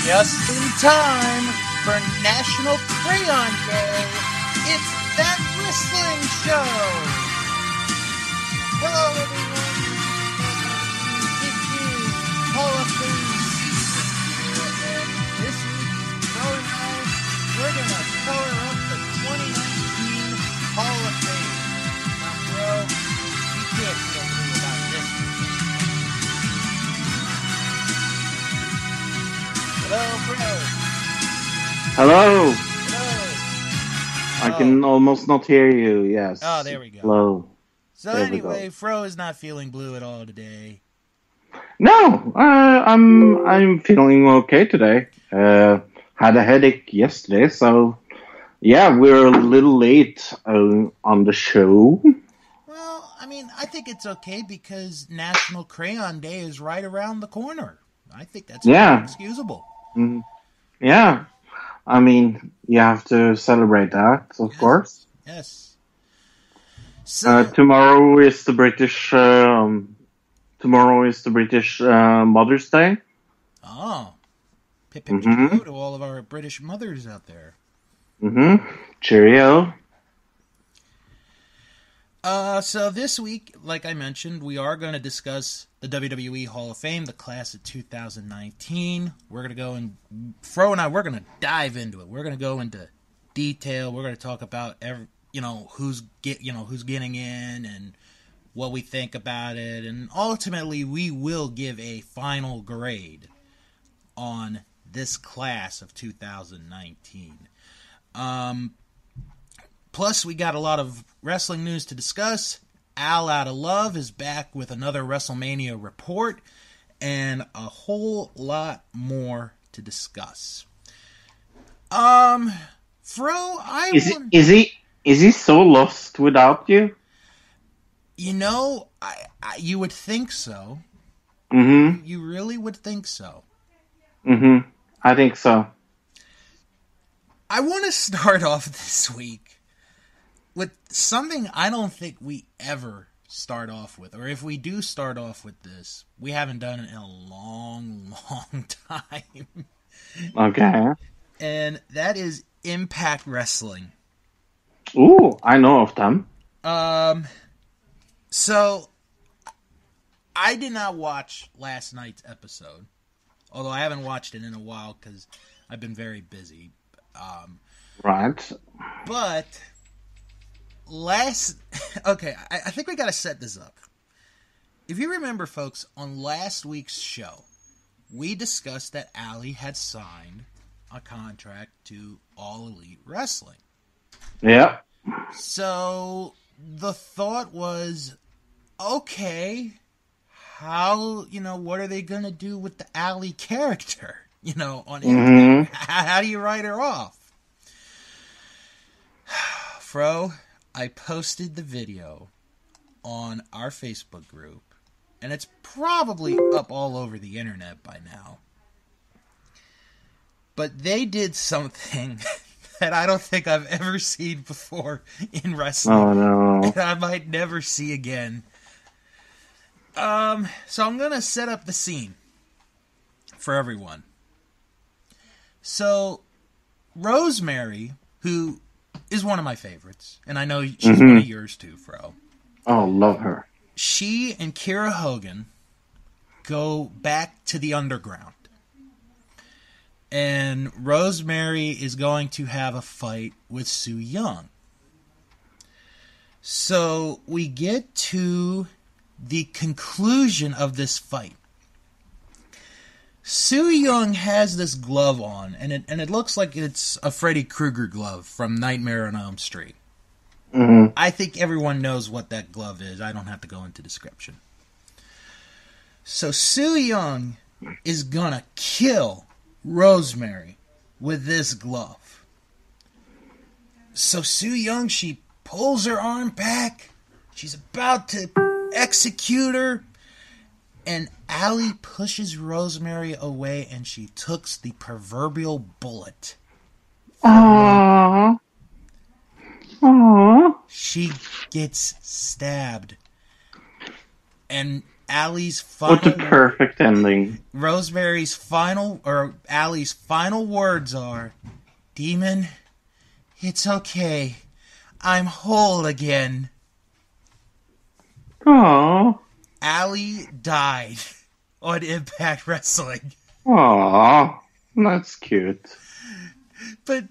Just in time for National Crayon Day, it's That Wrestling Show! Hello everyone, it is Hall of Fame season, and this week, Fro and I, we're going to color up the 2019 Hall of Fame. Now, Fro, you can't feel blue about this one. Hello, Fro. Hello. Hello. I can almost not hear you. Yes. Oh, there we go. Hello. So There anyway, Fro is not feeling blue at all today. No, I'm feeling okay today. Had a headache yesterday, so yeah, we're a little late on the show. Well, I mean, I think it's okay because National Crayon Day is right around the corner. I think that's excusable. Yeah, I mean, you have to celebrate that, of course. Yes. So tomorrow is the British. Mother's Day. Oh, pip to all of our British mothers out there. Cheerio. So this week, like I mentioned, we are going to discuss the WWE Hall of Fame, the class of 2019. We're going to go and Fro and I, we're going to dive into it. We're going to go into detail. We're going to talk about who's getting in and what we think about it, and ultimately we will give a final grade on this class of 2019. Plus, we got a lot of wrestling news to discuss. Al Out of Love is back with another WrestleMania report, and a whole lot more to discuss. Fro, Is he so lost without you? You know, you would think so. You really would think so. I think so. I want to start off this week with something I don't think we ever start off with. Or if we do start off with this, we haven't done it in a long, long time. Okay. And that is Impact Wrestling. Ooh, I know of them. So, I did not watch last night's episode. Although I haven't watched it in a while because I've been very busy. Right. But, okay, I think we got to set this up. If you remember, folks, on last week's show, we discussed that Allie had signed a contract to All Elite Wrestling. Yeah. So, the thought was, okay, what are they going to do with the Allie character, on Impact? How do you write her off? Fro, I posted the video on our Facebook group, and it's probably up all over the internet by now. But they did something that I don't think I've ever seen before in wrestling. Oh, no. And I might never see again. So I'm going to set up the scene for everyone. So, Rosemary, who is one of my favorites, and I know she's one of yours too, Fro. Oh, love her. She and Kiera Hogan go back to the underground. And Rosemary is going to have a fight with Su Yung. So we get to the conclusion of this fight. Su Yung has this glove on, and it looks like it's a Freddy Krueger glove from Nightmare on Elm Street. I think everyone knows what that glove is. I don't have to go into description. So Su Yung is gonna kill Rosemary with this glove. So Su Yung, she pulls her arm back. She's about to execute her. And Allie pushes Rosemary away, and she takes the proverbial bullet. Aww. She gets stabbed. And Allie's final... What a perfect ending. Rosemary's final... Or Allie's final words are, Demon, it's okay. I'm whole again. Aww. Allie died on Impact Wrestling. Aww. That's cute. But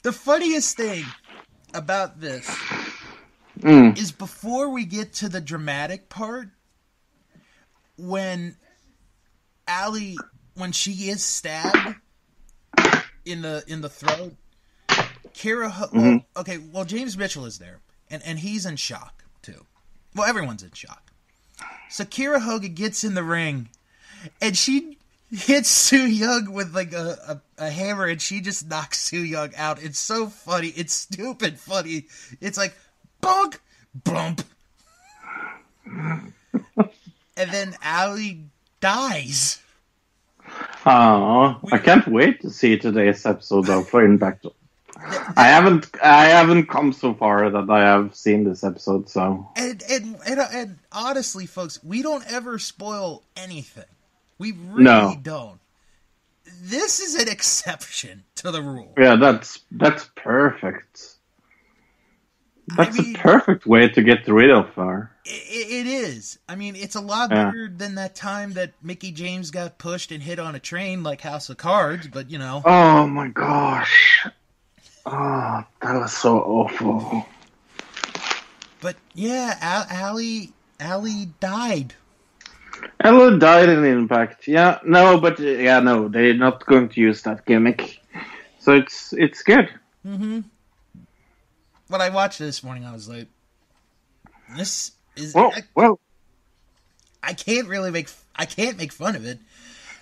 the funniest thing about this is before we get to the dramatic part, when Allie, when she is stabbed in the throat, James Mitchell is there, and he's in shock too. Well, everyone's in shock. So Kira Hogan gets in the ring, and she hits Su Yung with like a hammer, and she just knocks Su Yung out. It's so funny. It's stupid funny. It's like, bonk, bump. And then Allie dies. I can't wait to see today's episode of Impact. I haven't come so far that I have seen this episode, so. And honestly, folks, we don't ever spoil anything. We really don't. This is an exception to the rule. Yeah, that's perfect. That's a perfect way to get rid of her. It is. I mean, it's a lot better than that time that Mickey James got pushed and hit on a train like House of Cards, but you know. Oh my gosh. Oh, that was so awful. But yeah, Allie died. Ella died in Impact. They're not going to use that gimmick. So it's good. Mm-hmm. When I watched it this morning, I was like, this is... Well. I can't make fun of it,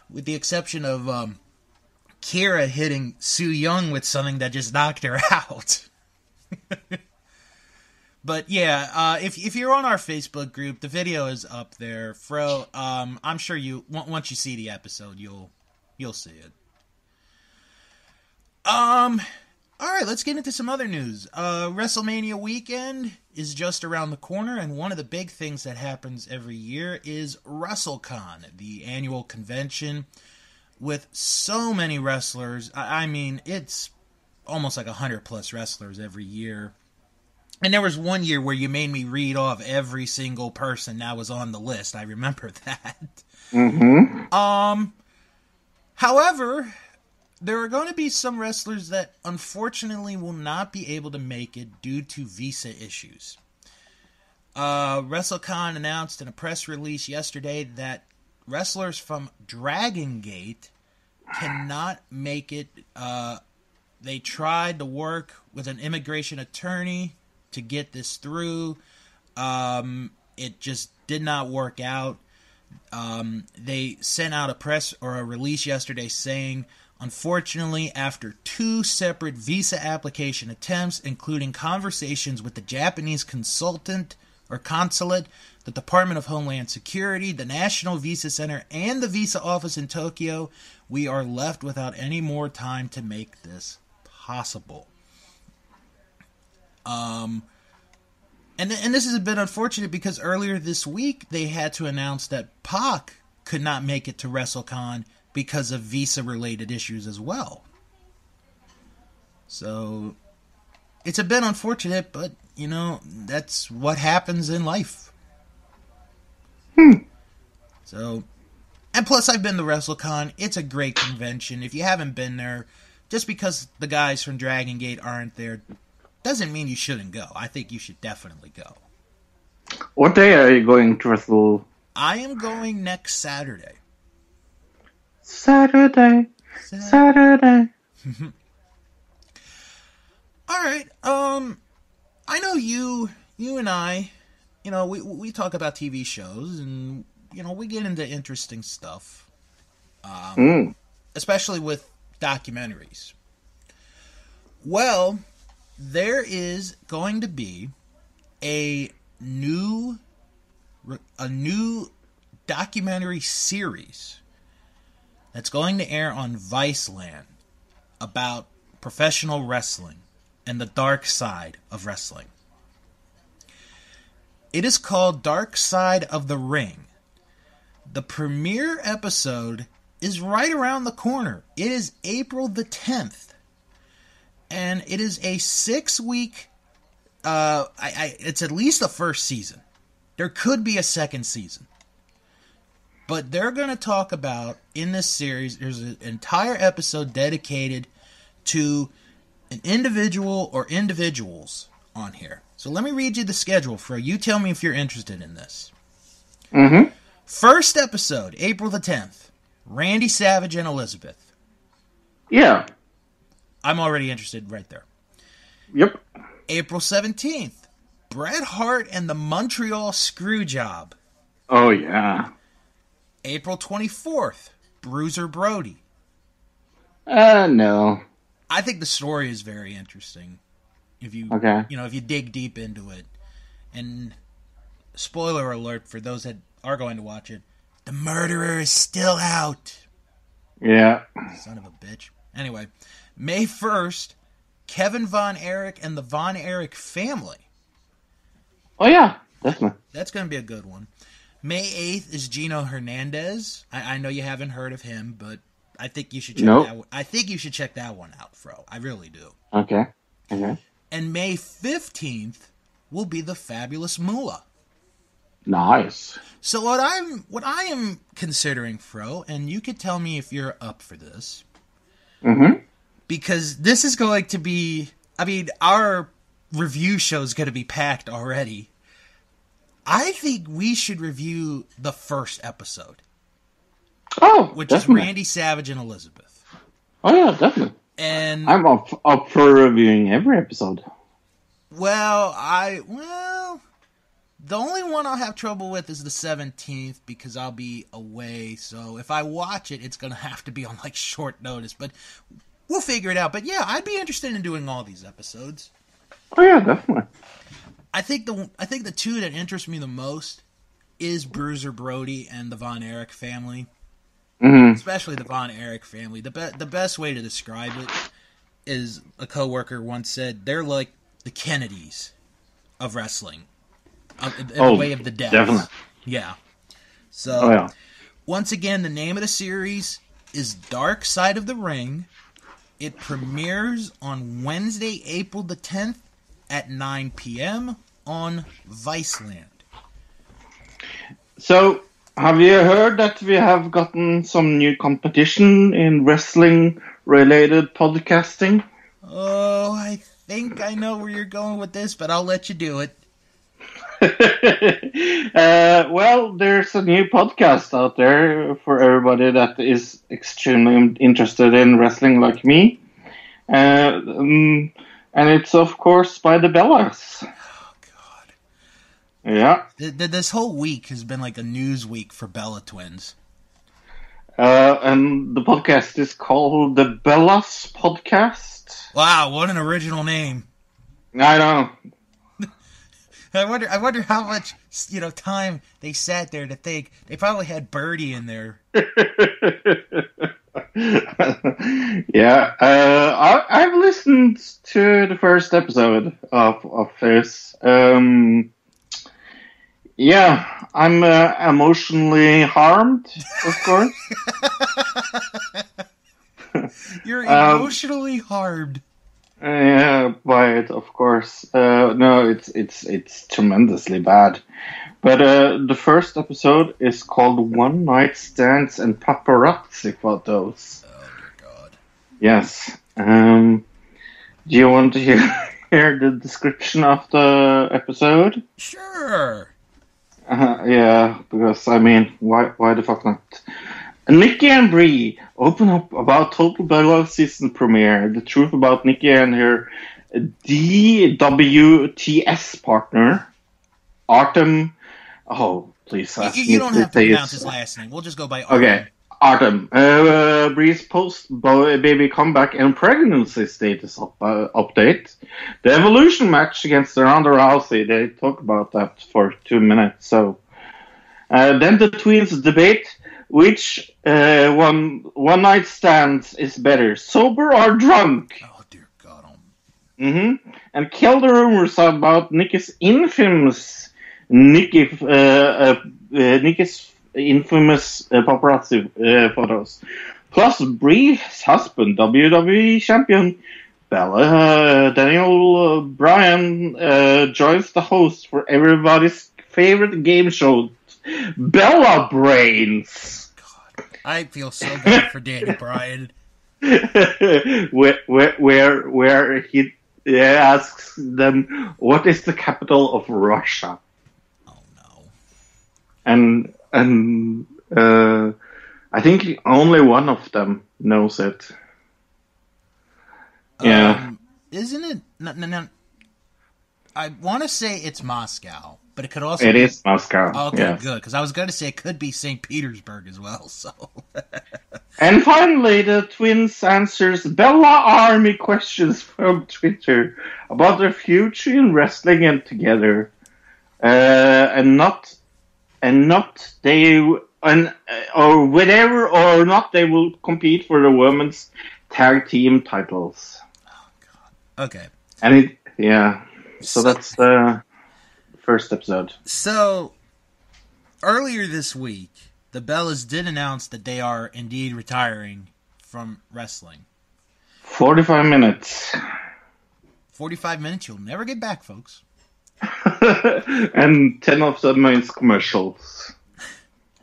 with the exception of Kira hitting Su Yung with something that just knocked her out. But yeah, if you're on our Facebook group, the video is up there. Fro, I'm sure once you see the episode, you'll see it. All right, let's get into some other news. WrestleMania weekend is just around the corner, and one of the big things that happens every year is WrestleCon, the annual convention with so many wrestlers. I mean, it's almost like 100+ wrestlers every year. And there was one year where you made me read off every single person that was on the list. I remember that. Mm-hmm. However, there are going to be some wrestlers that unfortunately will not be able to make it due to visa issues. WrestleCon announced in a press release yesterday that wrestlers from Dragon Gate cannot make it. They tried to work with an immigration attorney to get this through. It just did not work out. They sent out a release yesterday saying, unfortunately, after 2 separate visa application attempts, including conversations with the Japanese consulate, the Department of Homeland Security, the National Visa Center, and the visa office in Tokyo, we are left without any more time to make this possible. And this is a bit unfortunate because earlier this week they had to announce that Pac could not make it to WrestleCon because of visa-related issues as well. So it's a bit unfortunate, but you know, that's what happens in life. So, and plus I've been to WrestleCon. It's a great convention. If you haven't been there, just because the guys from Dragon Gate aren't there doesn't mean you shouldn't go. I think you should definitely go. What day are you going to Wrestle? I am going next Saturday. Saturday. Alright, I know you and I, you know, we talk about TV shows and, you know, we get into interesting stuff. Especially with documentaries. Well, there is going to be a new documentary series that's going to air on Viceland about professional wrestling and the dark side of wrestling. It is called Dark Side of the Ring, The premiere episode is right around the corner. It is April the 10th. And it is a 6-week... it's at least the first season. There could be a second season. But they're going to talk about, in this series, there's an entire episode dedicated to an individual or individuals on here. So let me read you the schedule, Fro. You tell me if you're interested in this. Mm-hmm. First episode, April the 10th. Randy Savage and Elizabeth. Yeah. I'm already interested right there. Yep. April 17th. Bret Hart and the Montreal Screwjob. Oh, yeah. April 24th. Bruiser Brody. No. I think the story is very interesting. If you, if you dig deep into it. And spoiler alert for those that are going to watch it, the murderer is still out. Yeah. Son of a bitch. Anyway, May 1st, Kevin Von Erich and the Von Erich family. Oh, yeah. Definitely. That's going to be a good one. May 8th is Gino Hernandez. I know you haven't heard of him, but I think you should check that one. I think you should check that one out, Fro. I really do. Okay. And May 15th will be the Fabulous Moolah. Nice. So what I am considering, Fro, and you could tell me if you're up for this. Mm-hmm. Because this is going to be, our review show is going to be packed already. I think we should review the first episode. Oh, which definitely. is Randy Savage and Elizabeth. Oh, yeah, definitely. And I'm up for reviewing every episode. The only one I'll have trouble with is the 17th because I'll be away. So if I watch it, it's going to have to be on short notice. But we'll figure it out. But yeah, I'd be interested in doing all these episodes. Oh yeah, definitely. I think the two that interest me the most is Bruiser Brody and the Von Erich family. Mm-hmm. Especially the Von Erich family. The best way to describe it is a coworker once said they're like the Kennedys of wrestling. In the way of the dead. Definitely. Yeah. So, once again, the name of the series is Dark Side of the Ring. It premieres on Wednesday, April the 10th at 9 p.m. on Viceland. So, have you heard that we have gotten some new competition in wrestling-related podcasting? Oh, I think I know where you're going with this, but I'll let you do it. Well, there's a new podcast out there for everybody that is extremely interested in wrestling like me. And it's, of course, by the Bellas. Oh, God. Yeah. This whole week has been like a news week for Bella Twins. And the podcast is called the Bellas Podcast. Wow, what an original name. I know. I wonder how much time they sat there to think. They probably had Birdie in there. Yeah, I've listened to the first episode of this. Yeah, I'm emotionally harmed, of course. You're emotionally harmed. Yeah, by it, of course. No, it's tremendously bad. But the first episode is called One Night Stands and Paparazzi Photos. Oh, dear God. Yes. Do you want to hear the description of the episode? Sure. Yeah, because, why the fuck not? Nikki and Brie open up about Total Bellas season premiere. The truth about Nikki and her DWTS partner, Artem. Oh, please. You don't have to pronounce his last name. We'll just go by Artem. Okay, Artem. Brie's post-baby comeback and pregnancy status update. The Evolution match against Ronda Rousey. They talk about that for 2 minutes. So, then the twins debate which one night stands is better, sober or drunk. Oh dear God. Mm-hmm. And kill the rumors about Nikki's infamous Nikki's infamous paparazzi photos. Plus, Brie's husband, WWE champion Daniel Bryan, joins the host for everybody's favorite game show, Bella Brains. God, I feel so bad for Danny Bryan. where he asks them, what is the capital of Russia? Oh no. And I think only one of them knows it. Yeah. Isn't it? No. I want to say it's Moscow, but it could also It is Moscow. Okay, yes. Good, because I was going to say it could be St. Petersburg as well, so... And finally, the twins answers Bella Army questions from Twitter about their future in wrestling and together, or whether or not they will compete for the women's tag team titles. Oh God. Okay. And so that's the first episode. So earlier this week, the Bellas did announce that they are indeed retiring from wrestling. 45 minutes. 45 minutes you'll never get back, folks. And 10 of them is commercials.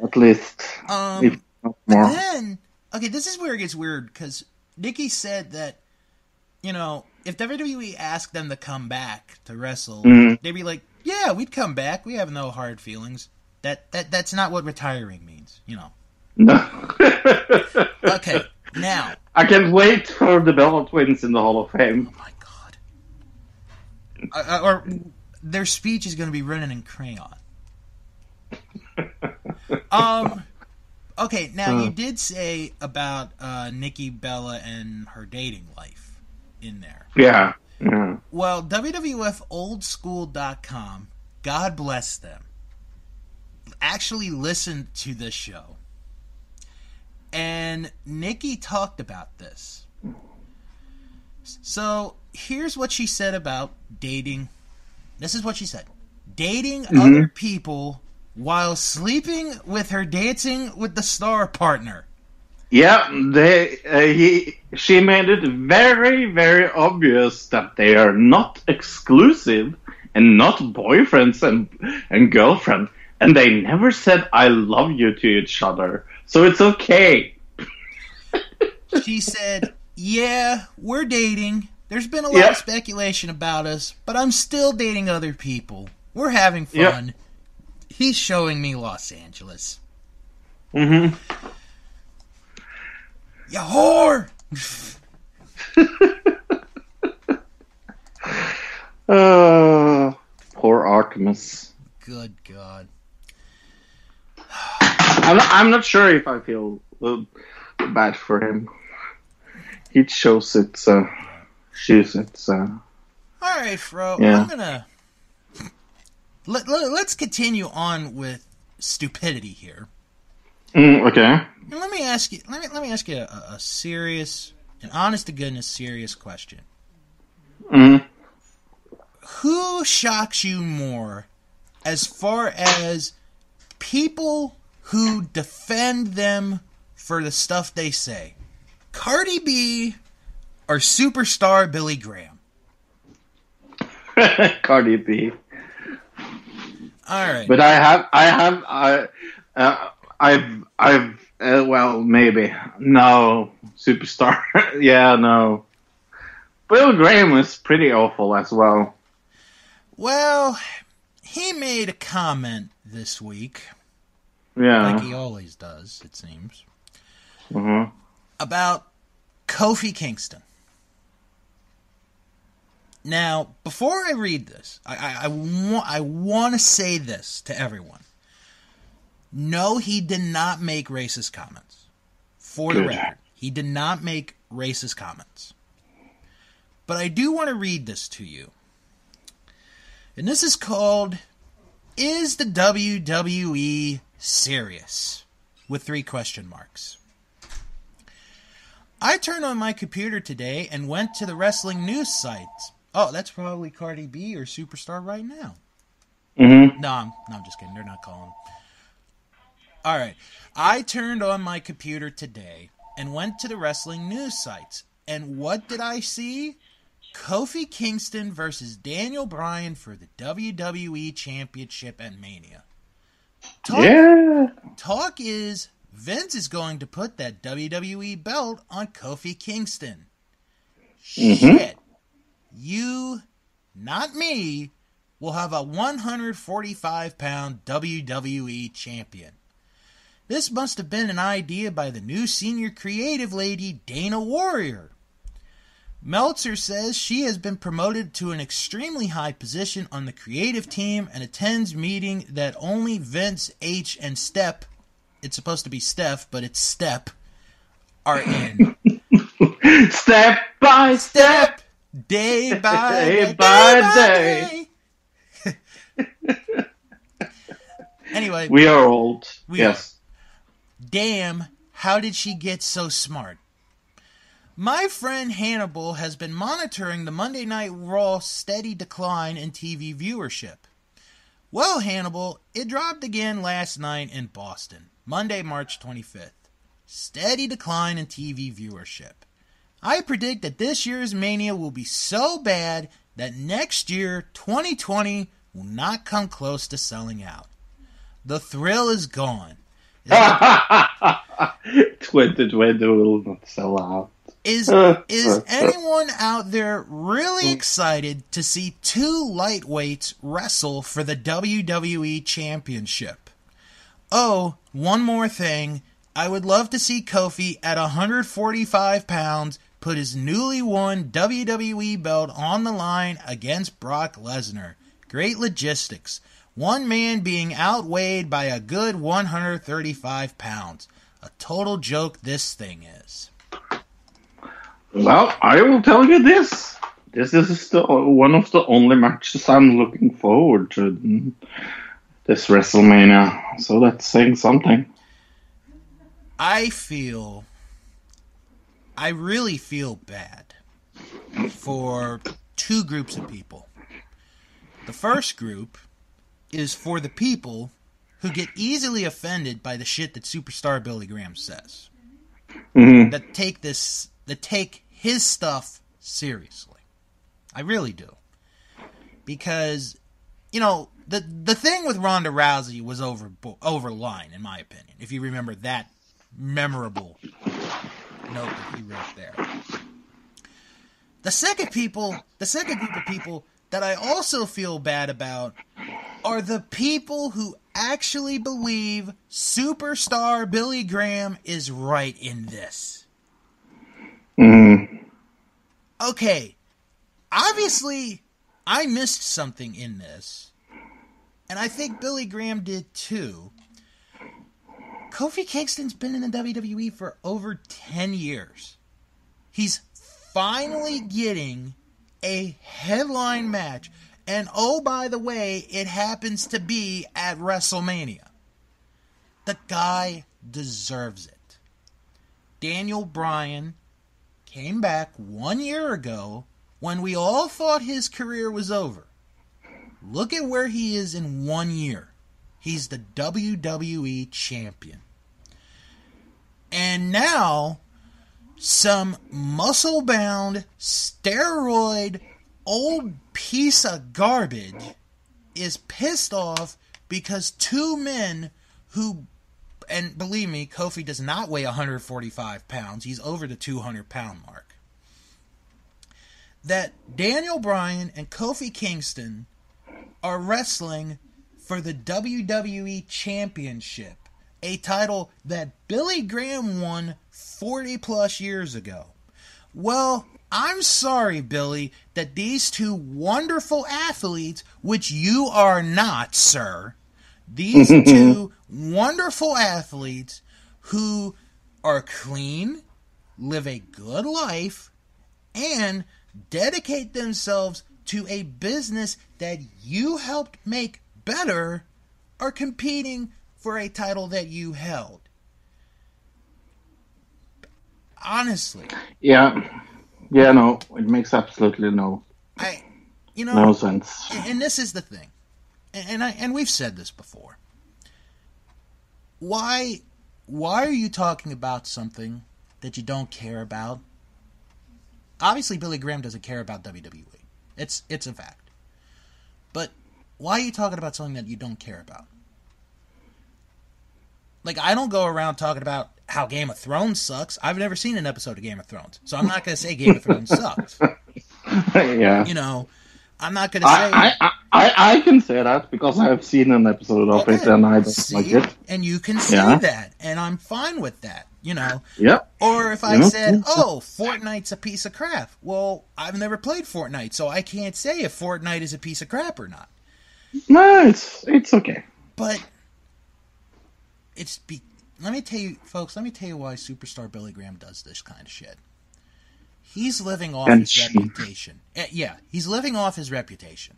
At least. If not more. But then, okay, this is where it gets weird, because Nikki said that, if WWE asked them to come back to wrestle, they'd be like, yeah, we'd come back. We have no hard feelings. That's not what retiring means, No. Okay, now. I can't wait for the Bella Twins in the Hall of Fame. Oh my God. Or their speech is going to be written in crayon. Okay, now you did say about Nikki Bella and her dating life in there. Yeah. Well, WWFOldSchool.com, God bless them, actually listened to this show. And Nikki talked about this. So, here's what she said about dating. This is what she said. Dating other people while sleeping with her Dancing with the Star partner. Yeah, she made it very, very obvious that they are not exclusive and not boyfriends and girlfriends. And they never said I love you to each other. So it's okay. She said, yeah, we're dating. There's been a lot of speculation about us, but I'm still dating other people. We're having fun. Yep. He's showing me Los Angeles. Mm-hmm. You whore! Poor Artemis. Good God. I'm not sure if I feel bad for him. He chose it, choose it. Alright, Fro. Yeah. I'm gonna... Let's continue on with stupidity here. Okay. And let me ask you. Let me ask you a serious, an honest to goodness, serious question. Who shocks you more, as far as people who defend them for the stuff they say? Cardi B or superstar Billy Graham? Cardi B. All right. But well, maybe. No. Superstar. Yeah, no. Bill Graham was pretty awful as well. Well, he made a comment this week. Yeah. Like he always does, it seems. About Kofi Kingston. Now, before I read this, I want to say this to everyone. No, he did not make racist comments. For the record, he did not make racist comments. But I do want to read this to you. And this is called, Is the WWE Serious? With 3 question marks. I turned on my computer today and went to the wrestling news sites. Oh, that's probably Cardi B or Superstar right now. No, I'm just kidding. They're not calling. All right. I turned on my computer today and went to the wrestling news sites. And what did I see? Kofi Kingston versus Daniel Bryan for the WWE Championship at Mania. Talk is Vince is going to put that WWE belt on Kofi Kingston. Shit. You, not me, will have a 145-pound WWE champion. This must have been an idea by the new senior creative lady, Dana Warrior. Meltzer says she has been promoted to an extremely high position on the creative team and attends meeting that only Vince, H, and Step, it's supposed to be Steph, but it's Step, are in. Step by step, day by day. Anyway. We are old. Yes. Damn, how did she get so smart? My friend Hannibal has been monitoring the Monday Night Raw steady decline in TV viewership. Well, Hannibal, it dropped again last night in Boston, Monday, March 25th. Steady decline in TV viewership. I predict that this year's Mania will be so bad that next year, 2020, will not come close to selling out. The thrill is gone. 2020 will not sell out. Is anyone out there really excited to see two lightweights wrestle for the WWE Championship? Oh, one more thing. I would love to see Kofi at 145 pounds put his newly won WWE belt on the line against Brock Lesnar. Great logistics. One man being outweighed by a good 135 pounds. A total joke this thing is. Well, I will tell you this. This is one of the only matches I'm looking forward to this WrestleMania. So that's saying something. I really feel bad for two groups of people. The first group is for the people who get easily offended by the shit that superstar Billy Graham says. Mm-hmm. That take his stuff seriously. I really do. Because, the thing with Ronda Rousey was over line, in my opinion. If you remember that memorable note that he wrote there. The second group of people that I also feel bad about are the people who actually believe superstar Billy Graham is right in this. Mm-hmm. Okay, obviously, I missed something in this, and I think Billy Graham did too. Kofi Kingston's been in the WWE for over 10 years. He's finally getting a headline match, and oh, by the way, it happens to be at WrestleMania. The guy deserves it. Daniel Bryan came back 1 year ago when we all thought his career was over. Look at where he is in 1 year. He's the WWE champion. And now, some muscle-bound, steroid, old piece of garbage is pissed off because two men who, and believe me, Kofi does not weigh 145 pounds. He's over the 200-pound mark. That Daniel Bryan and Kofi Kingston are wrestling for the WWE Championship, a title that Billy Graham won 40-plus years ago. Well, I'm sorry, Billy, that these two wonderful athletes, which you are not, sir, these two wonderful athletes who are clean, live a good life, and dedicate themselves to a business that you helped make better, are competing for a title that you held. Honestly. Yeah, no, it makes absolutely no sense. And this is the thing. And we've said this before. why are you talking about something that you don't care about? Obviously, Billy Graham doesn't care about WWE. It's a fact. But why are you talking about something that you don't care about? Like, I don't go around talking about how Game of Thrones sucks. I've never seen an episode of Game of Thrones, so I'm not going to say Game of Thrones sucks. Yeah. You know, I'm not going to say... I can say that because I've seen an episode of it and I don't like it. And you can say that, and I'm fine with that, you know. Yeah. Or if I said, oh, Fortnite's a piece of crap. Well, I've never played Fortnite, so I can't say if Fortnite is a piece of crap or not. No, it's okay. But let me tell you, folks, why Superstar Billy Graham does this kind of shit. He's living off his reputation. Yeah, he's living off his reputation.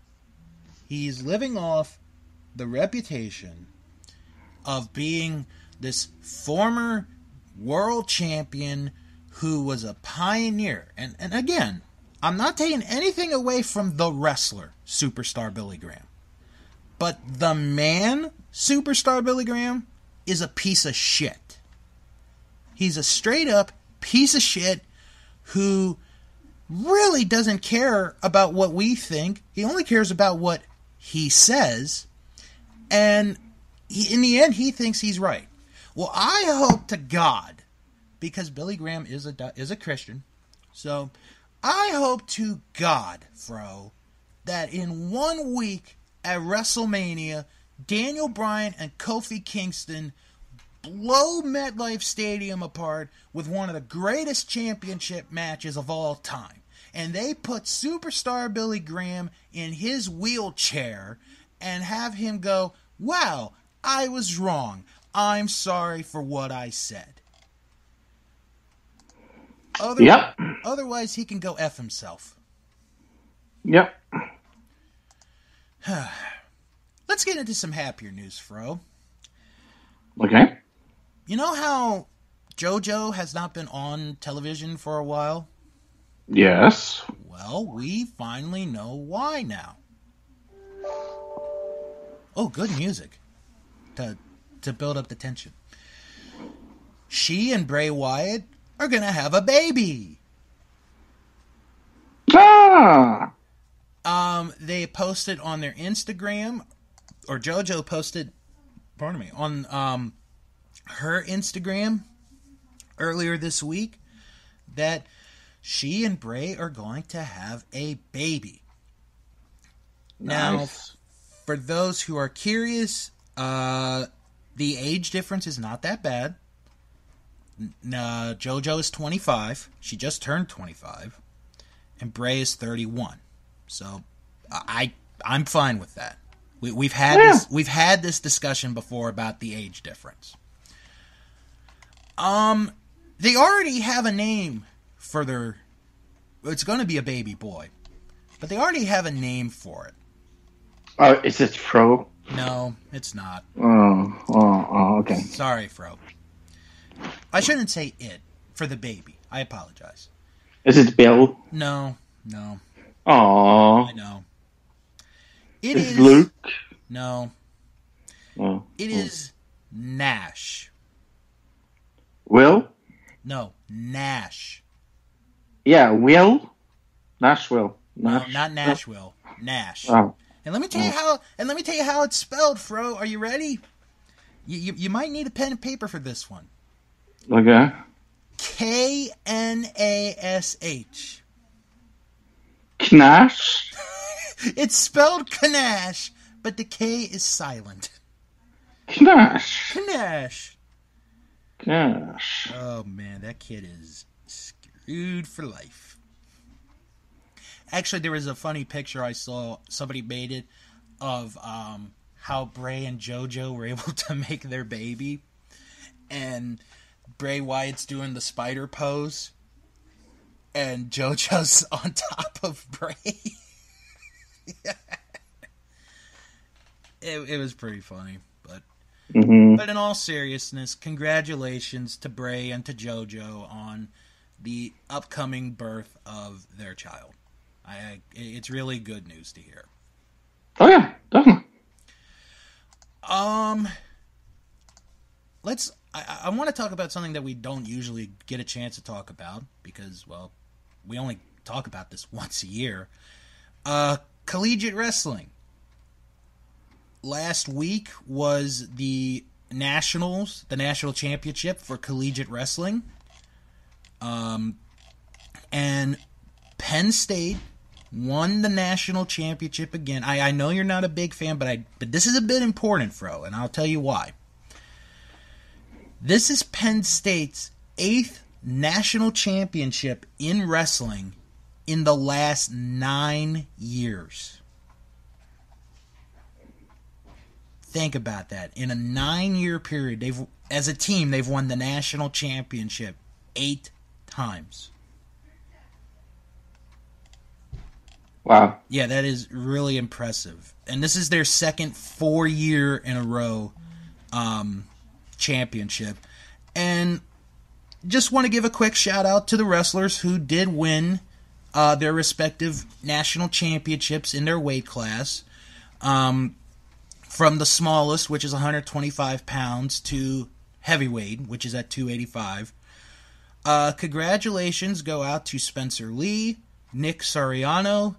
He's living off the reputation of being this former world champion who was a pioneer. And again, I'm not taking anything away from the wrestler, Superstar Billy Graham. But the man, Superstar Billy Graham, is a piece of shit. He's a straight up piece of shit who really doesn't care about what we think. He only cares about what he says. And in the end, he thinks he's right. Well, I hope to God, because Billy Graham is a Christian, so I hope to God, Fro, that in 1 week at WrestleMania, Daniel Bryan and Kofi Kingston blow MetLife Stadium apart with one of the greatest championship matches of all time. And they put Superstar Billy Graham in his wheelchair and have him go, wow, I was wrong. I'm sorry for what I said. Otherwise, he can go F himself. Yep. Let's get into some happier news, Fro. Okay. You know how JoJo has not been on television for a while? Yes. Well, we finally know why now. Oh, good music to build up the tension. She and Bray Wyatt are going to have a baby. Ah! They posted on their Instagram, or JoJo posted, on her Instagram earlier this week that she and Bray are going to have a baby. Nice. Now, for those who are curious, the age difference is not that bad. JoJo is 25. She just turned 25. And Bray is 31. So I'm fine with that. We've had this discussion before about the age difference. They already have a name for their... It's going to be a baby boy. But they already have a name for it. Oh, is it Fro? No, it's not. Oh, okay. Sorry, Fro. I shouldn't say it for the baby. I apologize. Is it Bill? No. Aww. I know. Is Luke? No. Oh. It is Nash. Will? No, Nash. Yeah, Will? Nashville. No, not Nashville. Nash. Oh. And let me tell you how it's spelled, Fro. Are you ready? You might need a pen and paper for this one. Okay. Knash. Knash? It's spelled Knash, but the K is silent. Knash. Oh man, that kid is screwed for life. Actually, there was a funny picture I saw. Somebody made it of how Bray and JoJo were able to make their baby. And Bray Wyatt's doing the spider pose. And JoJo's on top of Bray. It was pretty funny. But in all seriousness, congratulations to Bray and to JoJo on the upcoming birth of their child. It's really good news to hear. Oh yeah, definitely. I want to talk about something that we don't usually get a chance to talk about because, well, we only talk about this once a year. Collegiate wrestling. Last week was the national championship for collegiate wrestling. And Penn State won the national championship again. I know you're not a big fan, but this is a bit important, Fro, and I'll tell you why. This is Penn State's 8th national championship in wrestling in the last 9 years. Think about that. In a 9-year period, as a team, they've won the national championship 8 times. Wow. Yeah, that is really impressive. And this is their second 4-year in a row championship. And just want to give a quick shout out to the wrestlers who did win their respective national championships in their weight class. From the smallest, which is 125 pounds, to heavyweight, which is at 285. Congratulations go out to Spencer Lee, Nick Soriano,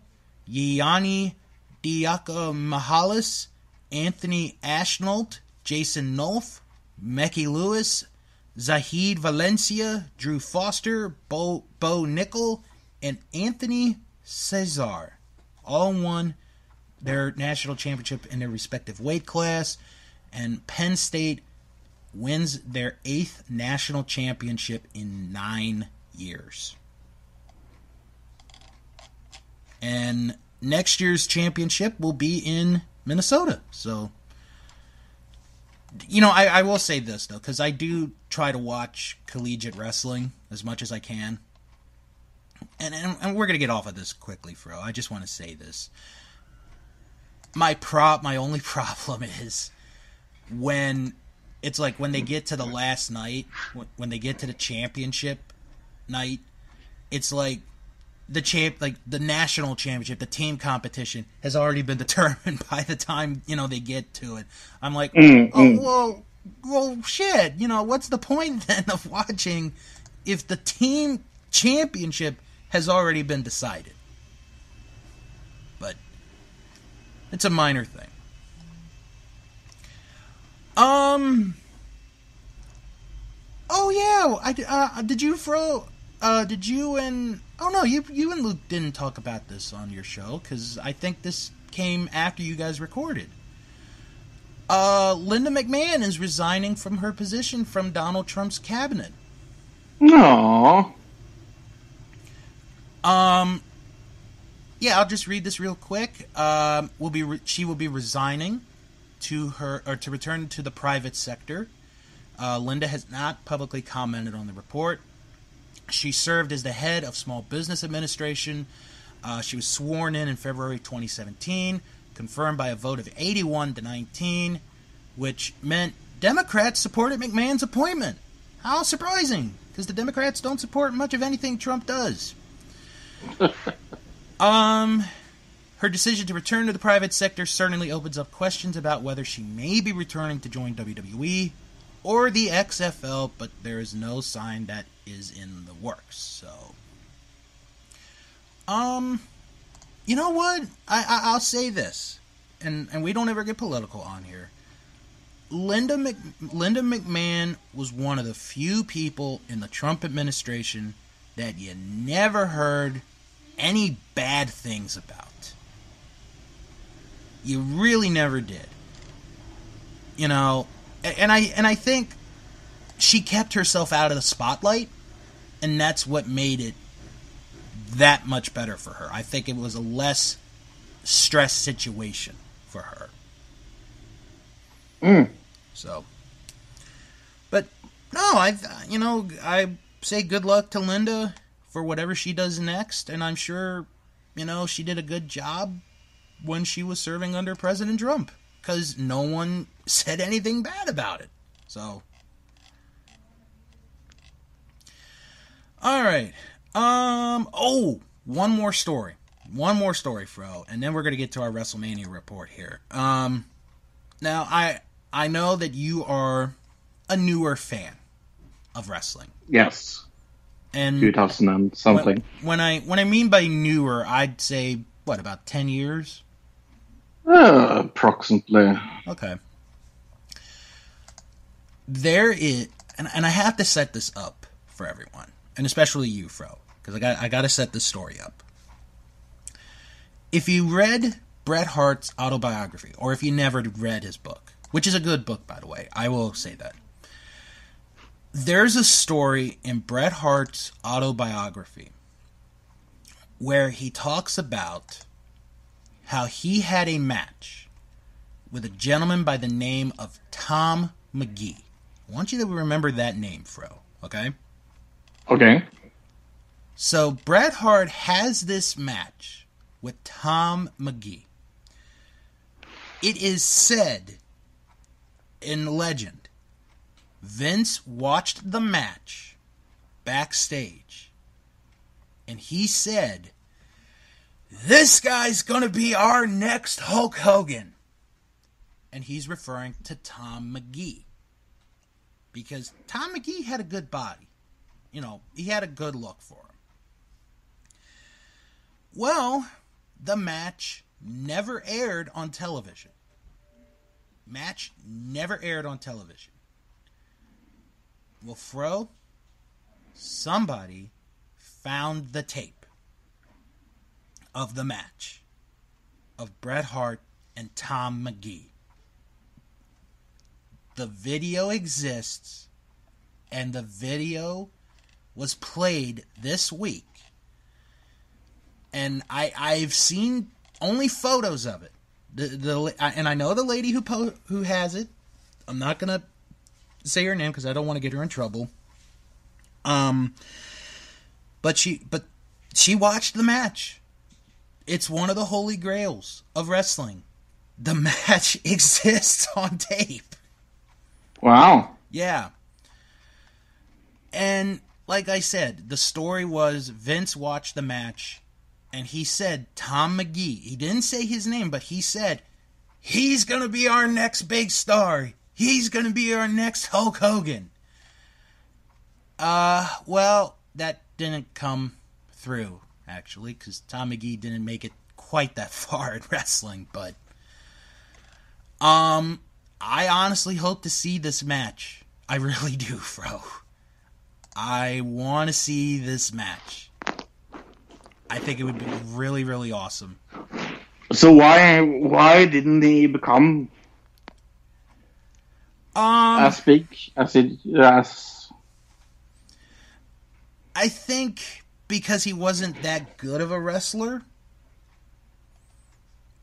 Yianni Diakomahalis, Anthony Ashnault, Jason Nolf, Mecky Lewis, Zahid Valencia, Drew Foster, Bo Nickel, and Anthony Cesar. All won their national championship in their respective weight class, and Penn State wins their 8th national championship in 9 years. And next year's championship will be in Minnesota. So, I will say this, though, because I do try to watch collegiate wrestling as much as I can. And we're going to get off of this quickly, Fro. I just want to say this. My only problem is when it's like when they get to the last night, when they get to the championship night, it's like the national championship, the team competition has already been determined by the time, they get to it. I'm like, well, shit, what's the point then of watching if the team championship has already been decided? But it's a minor thing. Oh yeah, did you, Fro? Did you and... Oh, no, you and Luke didn't talk about this on your show, because I think this came after you guys recorded. Linda McMahon is resigning from her position from Donald Trump's cabinet. Aww. Yeah, I'll just read this real quick. She will be resigning to return to the private sector. Linda has not publicly commented on the report. She served as the head of Small Business Administration. She was sworn in February 2017, confirmed by a vote of 81-19, which meant Democrats supported McMahon's appointment. How surprising, because the Democrats don't support much of anything Trump does. Her decision to return to the private sector certainly opens up questions about whether she may be returning to join WWE or the XFL, but there is no sign that is in the works. So, you know what? I'll say this, and we don't ever get political on here. Linda McMahon was one of the few people in the Trump administration that you never heard any bad things about. You really never did. And I think she kept herself out of the spotlight, and that's what made it that much better for her. I think it was a less stress situation for her. So, but no, I say good luck to Linda for whatever she does next, and I'm sure, she did a good job when she was serving under President Trump, because no one said anything bad about it. So, all right. One more story, Fro, and then we're gonna get to our WrestleMania report here. Now I know that you are a newer fan of wrestling. Yes. And 2000 and something. When I mean by newer, I'd say, what, about 10 years? Approximately. Okay. There is, and I have to set this up for everyone, and especially you, Fro, because I got to set this story up. If you read Bret Hart's autobiography, or if you never read his book, which is a good book, by the way, I will say that. There's a story in Bret Hart's autobiography where he talks about how he had a match with a gentleman by the name of Tom McGee. I want you to remember that name, Fro, okay? Okay. So Bret Hart has this match with Tom McGee. It is said in legend, Vince watched the match backstage, and he said, "This guy's gonna be our next Hulk Hogan." And he's referring to Tom McGee. Because Tom McGee had a good body. You know, he had a good look for him. Well, the match never aired on television. Match never aired on television. Well, Fro, somebody found the tape of the match of Bret Hart and Tom McGee. The video exists, and the video was played this week. And I've seen only photos of it. And I know the lady who has it. I'm not gonna say her name because I don't want to get her in trouble. But she watched the match. It's one of the holy grails of wrestling. The match exists on tape. Wow. Yeah. And like I said, the story was Vince watched the match and he said Tom McGee. He didn't say his name, but he said, "He's going to be our next big star. He's going to be our next Hulk Hogan." Well, that didn't come through, actually, because Tom McGee didn't make it quite that far in wrestling, but I honestly hope to see this match. I really do, Fro. I want to see this match. I think it would be really, really awesome. So why didn't he become as big as it as? I think because he wasn't that good of a wrestler,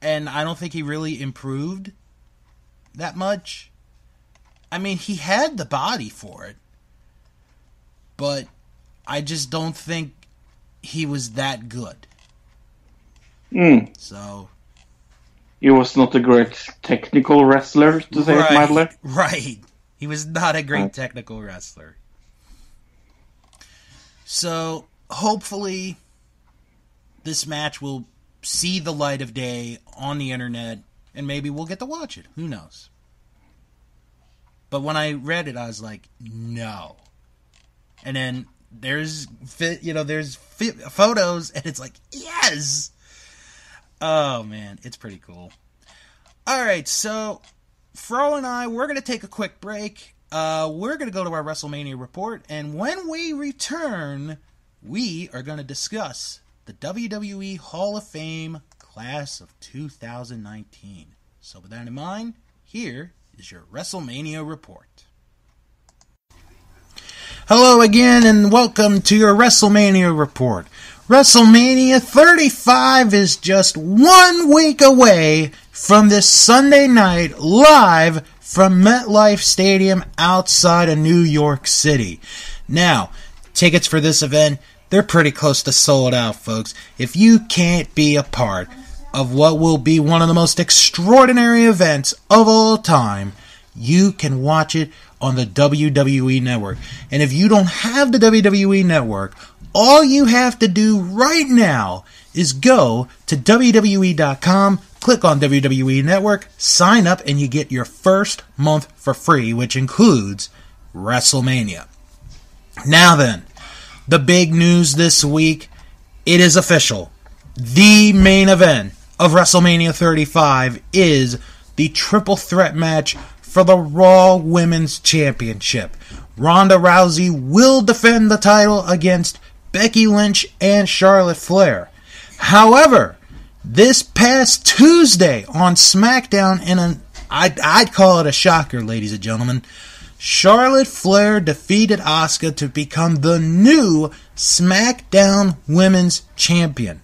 and I don't think he really improved that much. I mean, he had the body for it, but I just don't think he was that good. So he was not a great technical wrestler, to say it mildly. Right. He was not a great technical wrestler. So hopefully this match will see the light of day on the internet, and maybe we'll get to watch it. Who knows? But when I read it, I was like, no. And then there's photos, and it's like, yes! Oh, man, it's pretty cool. All right, so Fro and I, we're going to take a quick break. We're going to go to our WrestleMania report, and when we return, we are going to discuss the WWE Hall of Fame class of 2019. So with that in mind, here is your WrestleMania report. Hello again, and welcome to your WrestleMania report. WrestleMania 35 is just 1 week away from this Sunday night, live from MetLife Stadium outside of New York City. Now, tickets for this event, they're pretty close to sold out, folks. If you can't be a part of what will be one of the most extraordinary events of all time, you can watch it on the WWE Network. And if you don't have the WWE Network, all you have to do right now is go to WWE.com, click on WWE Network, sign up, and you get your first month for free, which includes WrestleMania. Now then, the big news this week, it is official. The main event of WrestleMania 35 is the triple threat match for the Raw Women's Championship. Ronda Rousey will defend the title against Becky Lynch and Charlotte Flair. However, this past Tuesday on SmackDown, I'd call it a shocker, ladies and gentlemen, Charlotte Flair defeated Asuka to become the new SmackDown Women's Champion.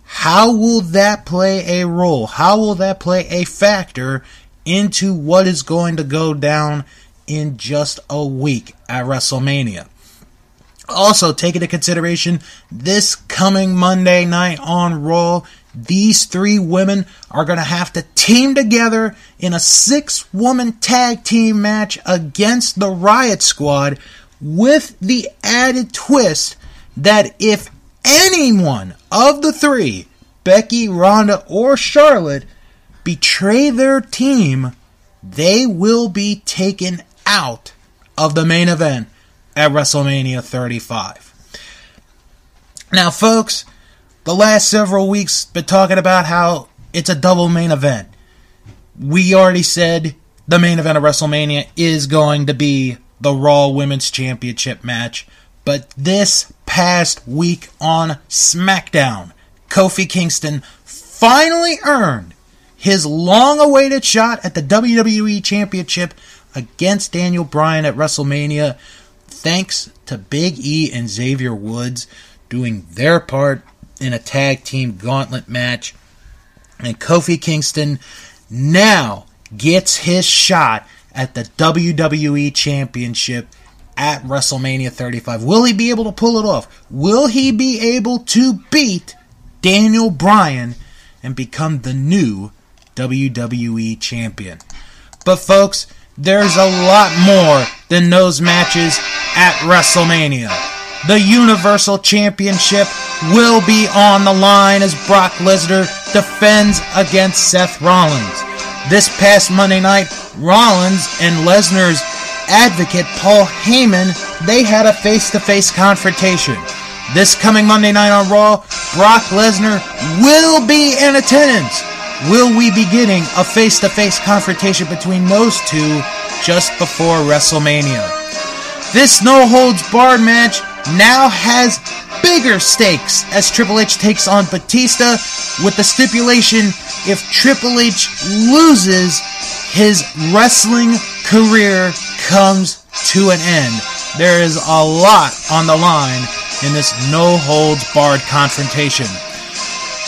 How will that play a role? How will that play a factor into what is going to go down in just a week at WrestleMania? Also, take into consideration, this coming Monday night on Raw, these three women are going to have to team together in a 6-woman tag team match against the Riot Squad, with the added twist that if anyone of the three, Becky, Ronda, or Charlotte, betray their team, they will be taken out of the main event at WrestleMania 35. Now, folks, the last several weeks been talking about how it's a double main event. We already said the main event of WrestleMania is going to be the Raw Women's Championship match, but this past week on SmackDown, Kofi Kingston finally earned his long-awaited shot at the WWE Championship against Daniel Bryan at WrestleMania, thanks to Big E and Xavier Woods doing their part in a tag team gauntlet match. And Kofi Kingston now gets his shot at the WWE Championship at WrestleMania 35. Will he be able to pull it off? Will he be able to beat Daniel Bryan and become the new WWE Champion? But folks, there's a lot more than those matches at WrestleMania. The Universal Championship will be on the line as Brock Lesnar defends against Seth Rollins. This past Monday night, Rollins and Lesnar's advocate Paul Heyman, they had a face-to-face confrontation. This coming Monday night on Raw, Brock Lesnar will be in attendance. Will we be getting a face-to-face confrontation between those two just before WrestleMania? This no-holds-barred match now has bigger stakes as Triple H takes on Batista, with the stipulation if Triple H loses, his wrestling career comes to an end. There is a lot on the line in this no-holds-barred confrontation.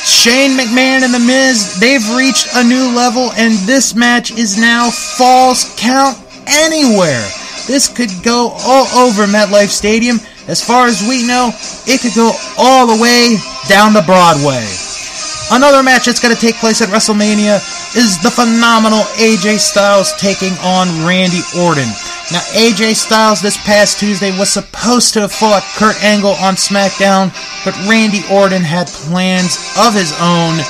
Shane McMahon and The Miz, they've reached a new level, and this match is now Falls Count Anywhere. This could go all over MetLife Stadium. As far as we know, it could go all the way down to Broadway. Another match that's going to take place at WrestleMania is the phenomenal AJ Styles taking on Randy Orton. Now, AJ Styles this past Tuesday was supposed to have fought Kurt Angle on SmackDown, but Randy Orton had plans of his own,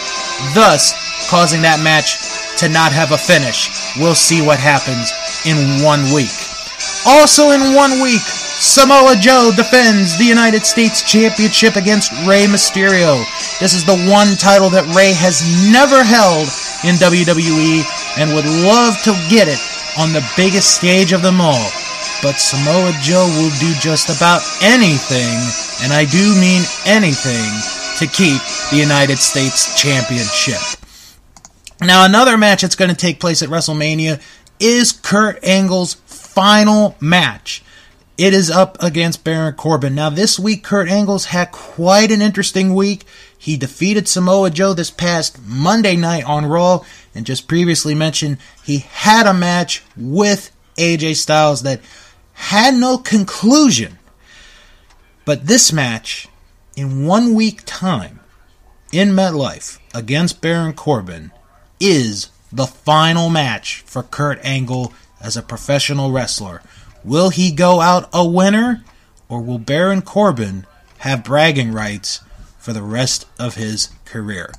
thus causing that match to not have a finish. We'll see what happens in 1 week. Also in 1 week, Samoa Joe defends the United States Championship against Rey Mysterio. This is the one title that Rey has never held in WWE and would love to get it on the biggest stage of them all. But Samoa Joe will do just about anything, and I do mean anything, to keep the United States Championship. Now, another match that's going to take place at WrestleMania is Kurt Angle's final match. It is up against Baron Corbin. Now, this week, Kurt Angle's had quite an interesting week. He defeated Samoa Joe this past Monday night on Raw, and just previously mentioned, he had a match with AJ Styles that had no conclusion. But this match, in 1 week time, in MetLife, against Baron Corbin, is the final match for Kurt Angle as a professional wrestler. Will he go out a winner, or will Baron Corbin have bragging rights for the rest of his career?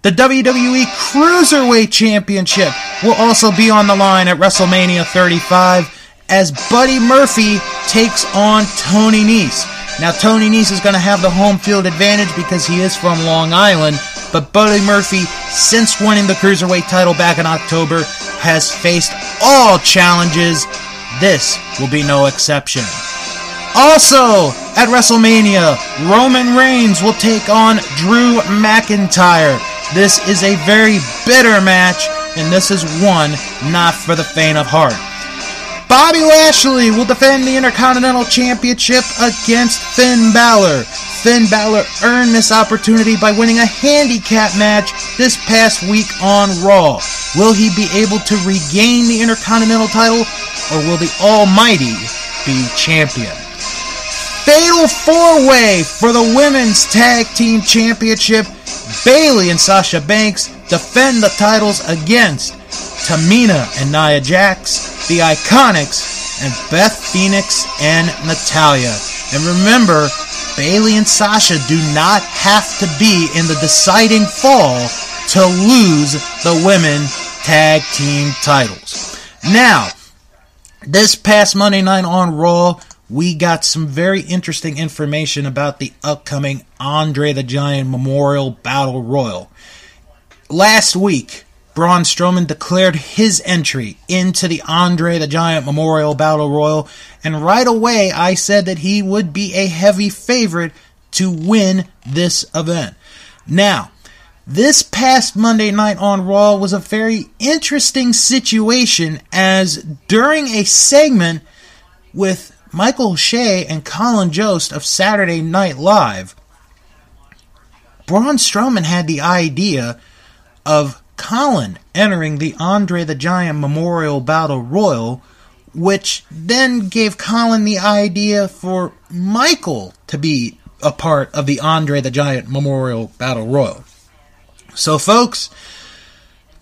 The WWE Cruiserweight Championship will also be on the line at WrestleMania 35, as Buddy Murphy takes on Tony Nese. Now, Tony Nese is going to have the home field advantage because he is from Long Island, but Buddy Murphy, since winning the Cruiserweight title back in October, has faced all challenges. This will be no exception. Also, at WrestleMania, Roman Reigns will take on Drew McIntyre. This is a very bitter match, and this is one not for the faint of heart. Bobby Lashley will defend the Intercontinental Championship against Finn Balor. Finn Balor earned this opportunity by winning a handicap match this past week on Raw. Will he be able to regain the Intercontinental title, or will the Almighty be champion? Fatal 4-way for the Women's Tag Team Championship. Bayley and Sasha Banks defend the titles against Tamina and Nia Jax, the Iconics, and Beth Phoenix and Natalya. And remember, Bayley and Sasha do not have to be in the deciding fall to lose the Women's Tag Team titles. Now, this past Monday night on Raw, we got some very interesting information about the upcoming Andre the Giant Memorial Battle Royal. Last week, Braun Strowman declared his entry into the Andre the Giant Memorial Battle Royal, and right away I said that he would be a heavy favorite to win this event. Now, this past Monday night on Raw was a very interesting situation, as during a segment with Michael Shea and Colin Jost of Saturday Night Live, Braun Strowman had the idea of Colin entering the Andre the Giant Memorial Battle Royal, which then gave Colin the idea for Michael to be a part of the Andre the Giant Memorial Battle Royal. So folks,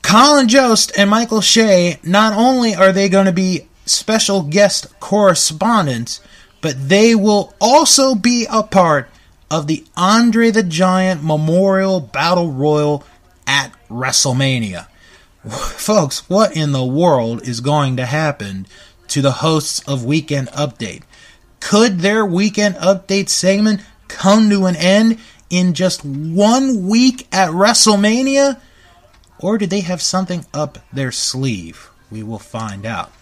Colin Jost and Michael Shea, not only are they going to be special guest correspondents, but they will also be a part of the Andre the Giant Memorial Battle Royal at WrestleMania. Folks, what in the world is going to happen to the hosts of Weekend Update? Could their Weekend Update segment come to an end in just 1 week at WrestleMania? Or do they have something up their sleeve? We will find out.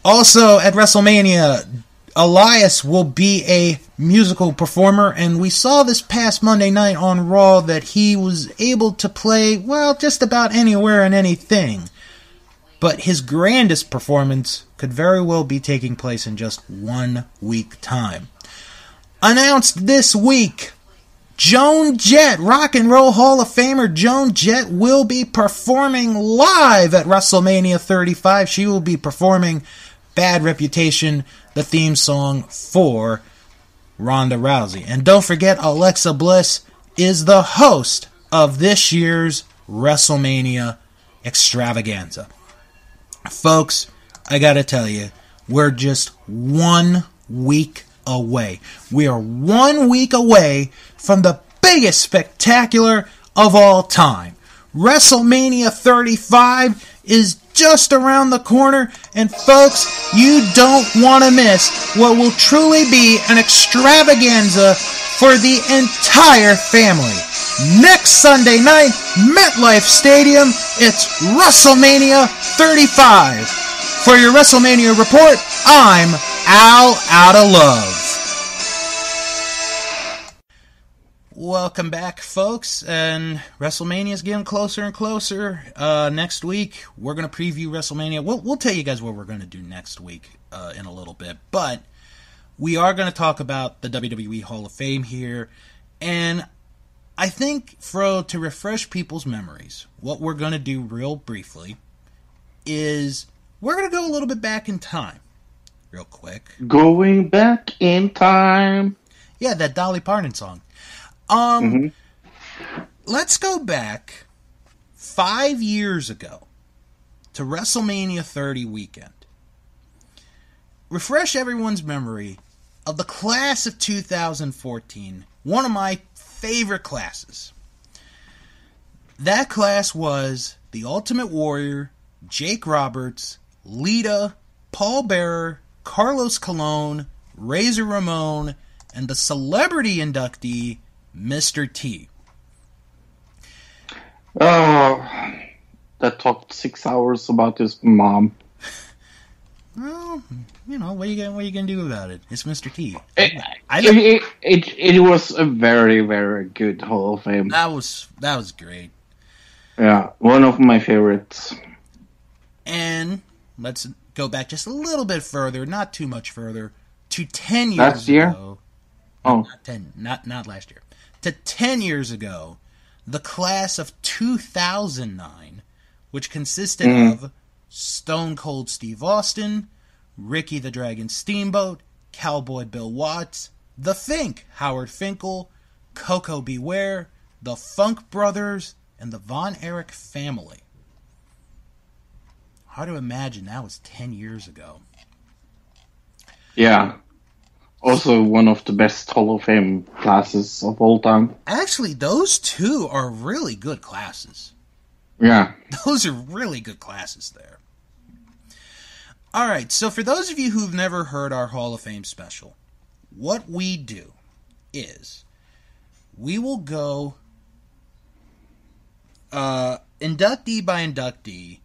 Also at WrestleMania, Elias will be a musical performer, and we saw this past Monday night on Raw that he was able to play, well, just about anywhere and anything. But his grandest performance could very well be taking place in just 1 week time. Announced this week, Joan Jett, Rock and Roll Hall of Famer Joan Jett, will be performing live at WrestleMania 35. She will be performing Bad Reputation, the theme song for Ronda Rousey. And don't forget, Alexa Bliss is the host of this year's WrestleMania extravaganza. Folks, I gotta tell you, we're just 1 week away. We are 1 week away from the biggest spectacular of all time. WrestleMania 35 is just around the corner, and folks, you don't want to miss what will truly be an extravaganza for the entire family. Next Sunday night, MetLife Stadium, it's WrestleMania 35. For your WrestleMania report, I'm Al Outta Love. Welcome back, folks, and WrestleMania is getting closer and closer. Next week, we're going to preview WrestleMania. We'll tell you guys what we're going to do next week in a little bit, but we are going to talk about the WWE Hall of Fame here, and I think, Fro, to refresh people's memories, what we're going to do real briefly is we're going to go a little bit back in time, real quick. Going back in time. Yeah, that Dolly Parton song. Let's go back 5 years ago to WrestleMania 30 weekend. Refresh everyone's memory of the class of 2014, one of my favorite classes. That class was The Ultimate Warrior, Jake Roberts, Lita, Paul Bearer, Carlos Colon, Razor Ramon, and the celebrity inductee, Mr. T. Oh, that talked 6 hours about his mom. Well, you know, what are you gonna do about it? It's Mr. T. It was a very, very good Hall of Fame. That was great. Yeah, one of my favorites. And let's go back just a little bit further, not too much further, to 10 years last year? ago. Oh, not last year. To 10 years ago, the class of 2009, which consisted of Stone Cold Steve Austin, Ricky the Dragon Steamboat, Cowboy Bill Watts, The Fink, Howard Finkel, Coco Beware, the Funk Brothers, and the Von Erich family. Hard to imagine that was 10 years ago. Yeah. Also one of the best Hall of Fame classes of all time. Actually, those two are really good classes. Yeah. Those are really good classes there. All right, so for those of you who've never heard our Hall of Fame special, what we do is we will go inductee by inductee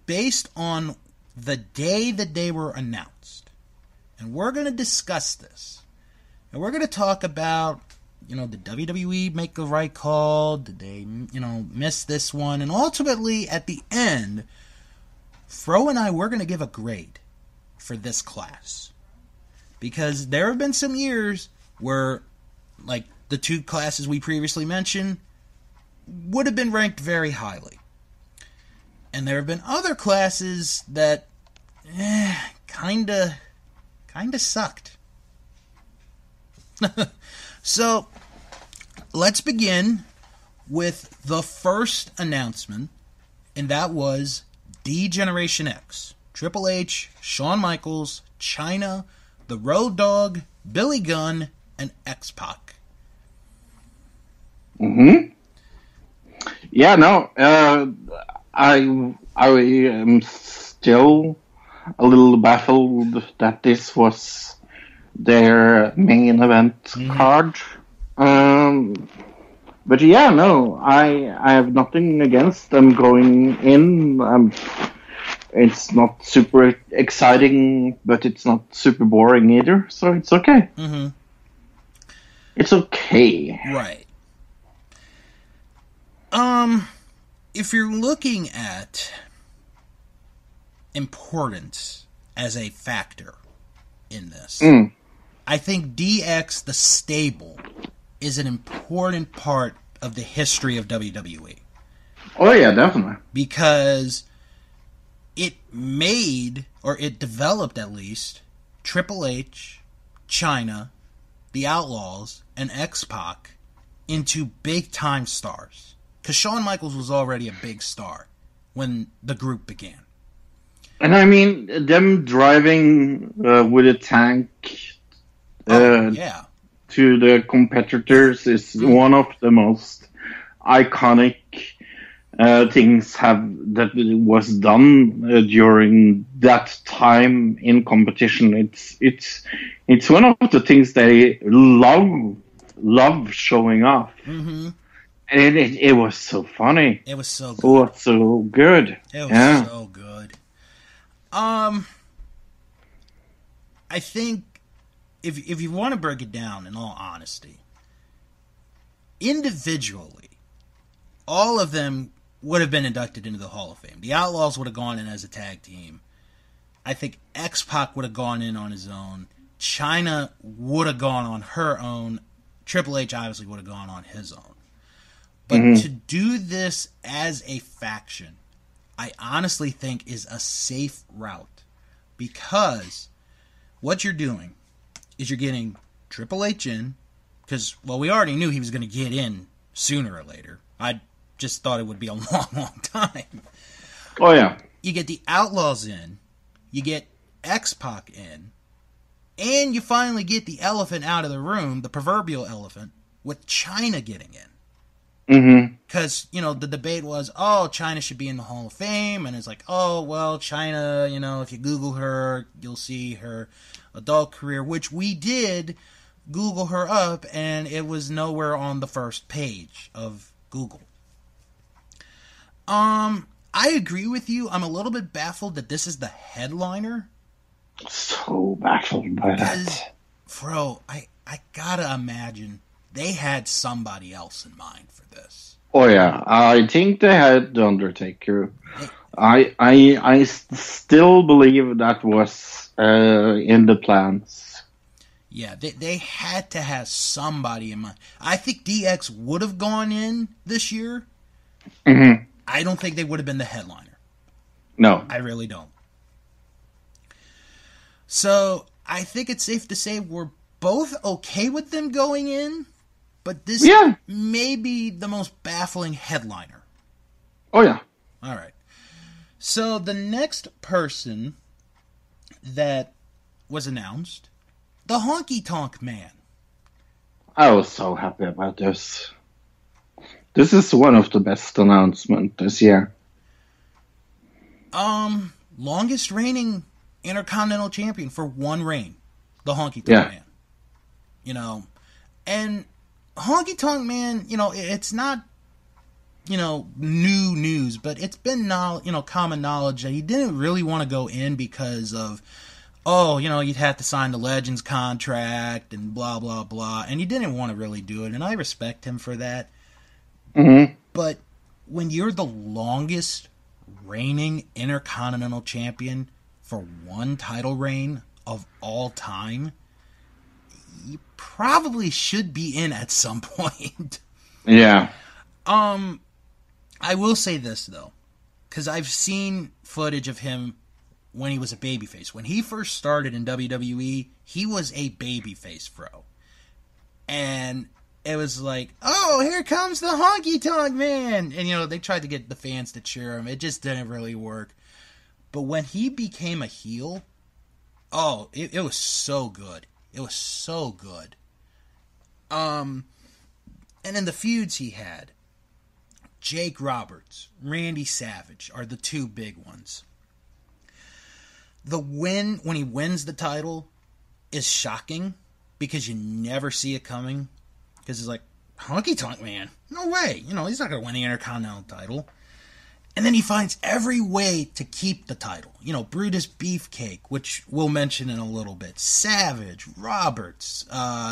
based on the day that they were announced. And we're going to discuss this. And we're going to talk about, you know, did WWE make the right call? Did they, you know, miss this one? And ultimately, at the end, Fro and I, we're going to give a grade for this class. Because there have been some years where, like the two classes we previously mentioned, would have been ranked very highly. And there have been other classes that kinda sucked. So, let's begin with the first announcement, and that was D-Generation X. Triple H, Shawn Michaels, Chyna, the Road Dogg, Billy Gunn, and X-Pac. Yeah, no, I am still a little baffled that this was their main event card. But yeah, no, I have nothing against them going in. It's not super exciting, but it's not super boring either, so it's okay. It's okay. Right. If you're looking at importance as a factor in this, I think DX, the stable, is an important part of the history of WWE. Oh yeah, definitely. Because it made, or it developed at least, Triple H, Chyna, the Outlaws, and X-Pac into big-time stars. Because Shawn Michaels was already a big star when the group began. And I mean, them driving with a tank to the competitors is one of the most iconic things that was done during that time in competition. It's one of the things they love showing off. And it was so funny. It was so good. It was so good. It was so good. I think if you want to break it down, in all honesty, individually, all of them would have been inducted into the Hall of Fame. The Outlaws would have gone in as a tag team. I think X-Pac would have gone in on his own. Chyna would have gone on her own. Triple H obviously would have gone on his own. But to do this as a faction, I honestly think is a safe route. Because what you're doing is you're getting Triple H in. Because, well, we already knew he was going to get in sooner or later. I just thought it would be a long, long time. Oh, yeah. You get the Outlaws in. You get X-Pac in. And you finally get the elephant out of the room, the proverbial elephant, with Chyna getting in. Mm-hmm. Because, the debate was, oh, China should be in the Hall of Fame. And it's like, oh, well, China, if you Google her, you'll see her adult career, which we did Google her up, and it was nowhere on the first page of Google. I agree with you. I'm a little bit baffled that this is the headliner. So baffled by that. Bro, I gotta imagine they had somebody else in mind for this. Oh yeah, I think they had The Undertaker. I still believe that was in the plans. Yeah, they had to have somebody in mind. I think DX would have gone in this year. Mm-hmm. I don't think they would have been the headliner. No. I really don't. So, I think it's safe to say we're both okay with them going in, but this may be the most baffling headliner. Oh, yeah. All right. So, the next person that was announced, the Honky Tonk Man. I was so happy about this. This is one of the best announcements this year. Longest reigning Intercontinental Champion for one reign. The Honky Tonk Man. And Honky Tonk Man, it's not, new news, but it's been, common knowledge that he didn't really want to go in because of, you'd have to sign the Legends contract and blah, blah, blah. And he didn't want to really do it, and I respect him for that. Mm-hmm. But when you're the longest reigning Intercontinental Champion for one title reign of all time, you probably should be in at some point. Yeah. I will say this, though, because I've seen footage of him when he was a babyface. When he first started in WWE, he was a babyface, Fro. And it was like, oh, here comes the Honky Tonk Man. And, they tried to get the fans to cheer him. It just didn't really work. But when he became a heel, it was so good. It was so good. And in the feuds he had, Jake Roberts, Randy Savage are the two big ones. The win, when he wins the title, is shocking because you never see it coming. Because it's like, Honky Tonk Man? No way. He's not going to win the Intercontinental title. And then he finds every way to keep the title. Brutus Beefcake, which we'll mention in a little bit. Savage, Roberts,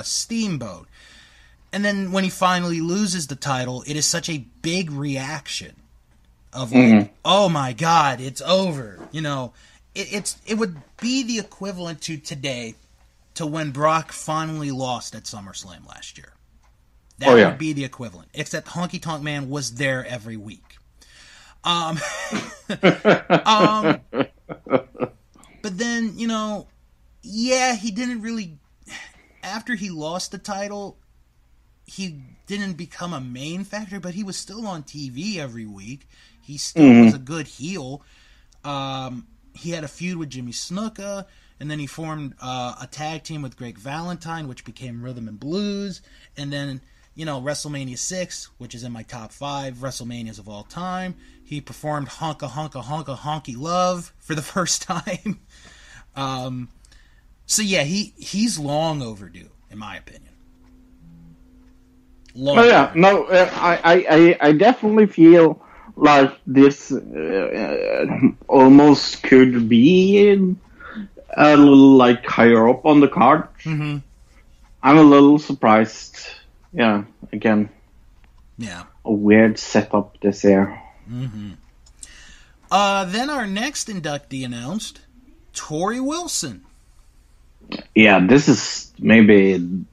Steamboat. And then when he finally loses the title, it is such a big reaction of like, oh my God, it's over. It would be the equivalent to today to when Brock finally lost at SummerSlam last year. That would be the equivalent. Except Honky Tonk Man was there every week. But then, he didn't really... After he lost the title, he didn't become a main factor, but he was still on TV every week. He still was a good heel. He had a feud with Jimmy Snuka, and then he formed a tag team with Greg Valentine, which became Rhythm and Blues, and then... WrestleMania 6, which is in my top 5 WrestleManias of all time. He performed Honka Honka Honka Honky Love for the first time. He's long overdue, in my opinion. I definitely feel like this almost could be a little like higher up on the card. Mm-hmm. I'm a little surprised. Yeah, again. Yeah. A weird setup this year. Mm-hmm. Then our next inductee announced, Tori Wilson. Yeah, this is maybe...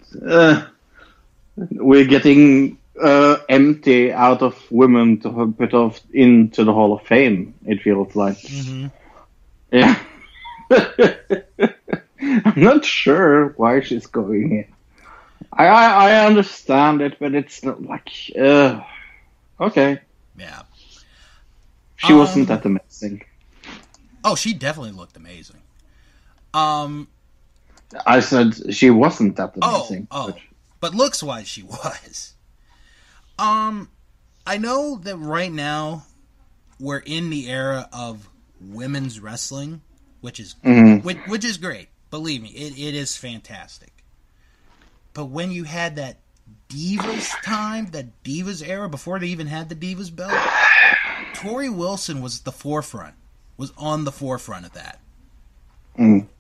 we're getting empty out of women to put off into the Hall of Fame, it feels like. Mm-hmm. Yeah. I'm not sure why she's going in. I understand it, but it's not like... okay. Yeah. She wasn't that amazing. Oh, she definitely looked amazing. I said she wasn't that amazing. But looks-wise, she was. I know that right now we're in the era of women's wrestling, which is which is great. Believe me, it is fantastic. But when you had that Divas time, that Divas era, before they even had the Divas belt, Tori Wilson was on the forefront of that.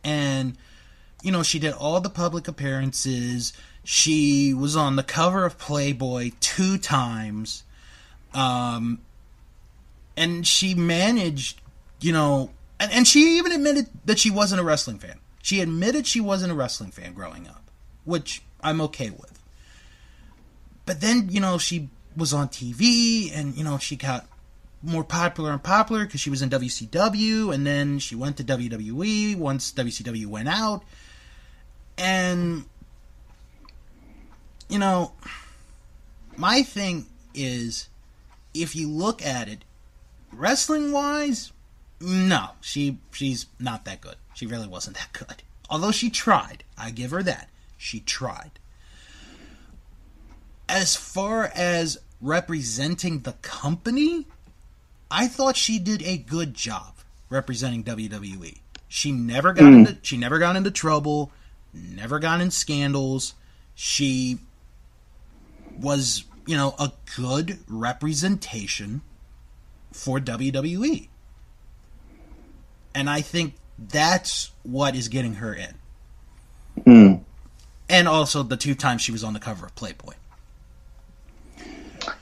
And, you know, she did all the public appearances. She was on the cover of Playboy 2 times. And she managed, you know, and she even admitted that she wasn't a wrestling fan. She admitted she wasn't a wrestling fan growing up, which I'm okay with. But then, you know, she was on TV, and, you know, she got more popular and popular because she was in WCW, and then she went to WWE once WCW went out. And, you know, my thing is, if you look at it, wrestling-wise, no, she's not that good. She really wasn't that good. Although she tried. I give her that. She tried. As far as representing the company, I thought she did a good job representing WWE. She never got into trouble, never got in scandals. She was, you know, a good representation for WWE. And I think that's what is getting her in. And also the 2 times she was on the cover of Playboy.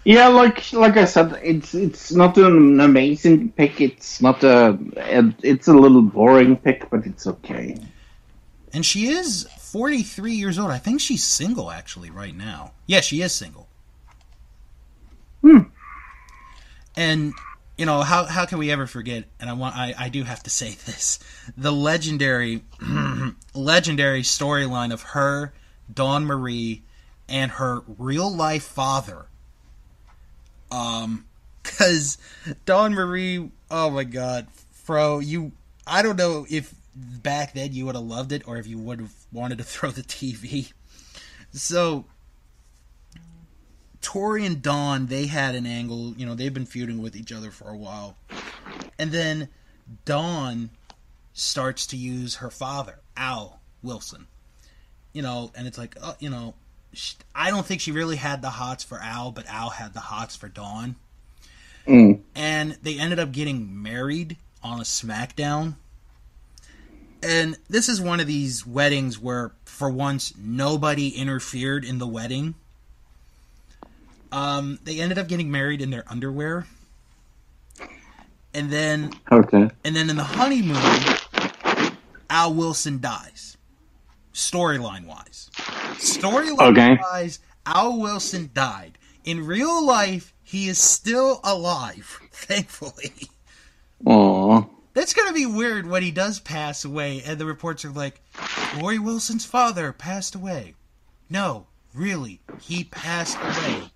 Yeah, like I said, it's not an amazing pick. It's not it's a little boring pick, but it's okay. And she is 43 years old. I think she's single actually right now. Yeah, she is single. And you know, how can we ever forget? And I do have to say this: the legendary storyline of her, Dawn Marie, and her real life father. Because Dawn Marie, oh my God, Fro, I don't know if back then you would have loved it or if you would have wanted to throw the TV. So, Tori and Dawn, they had an angle, you know, they've been feuding with each other for a while. And then Dawn starts to use her father, Al Wilson. You know, and it's like, you know, I don't think she really had the hots for Al, but Al had the hots for Dawn. And they ended up getting married on a SmackDown. And this is one of these weddings where, for once, nobody interfered in the wedding. They ended up getting married in their underwear. And then, in the honeymoon, Al Wilson dies. Storyline-wise. Storyline-wise, Al Wilson died. In real life, he is still alive, thankfully. Aww. That's going to be weird when he does pass away, and the reports are like, Tori Wilson's father passed away. No, really, he passed away.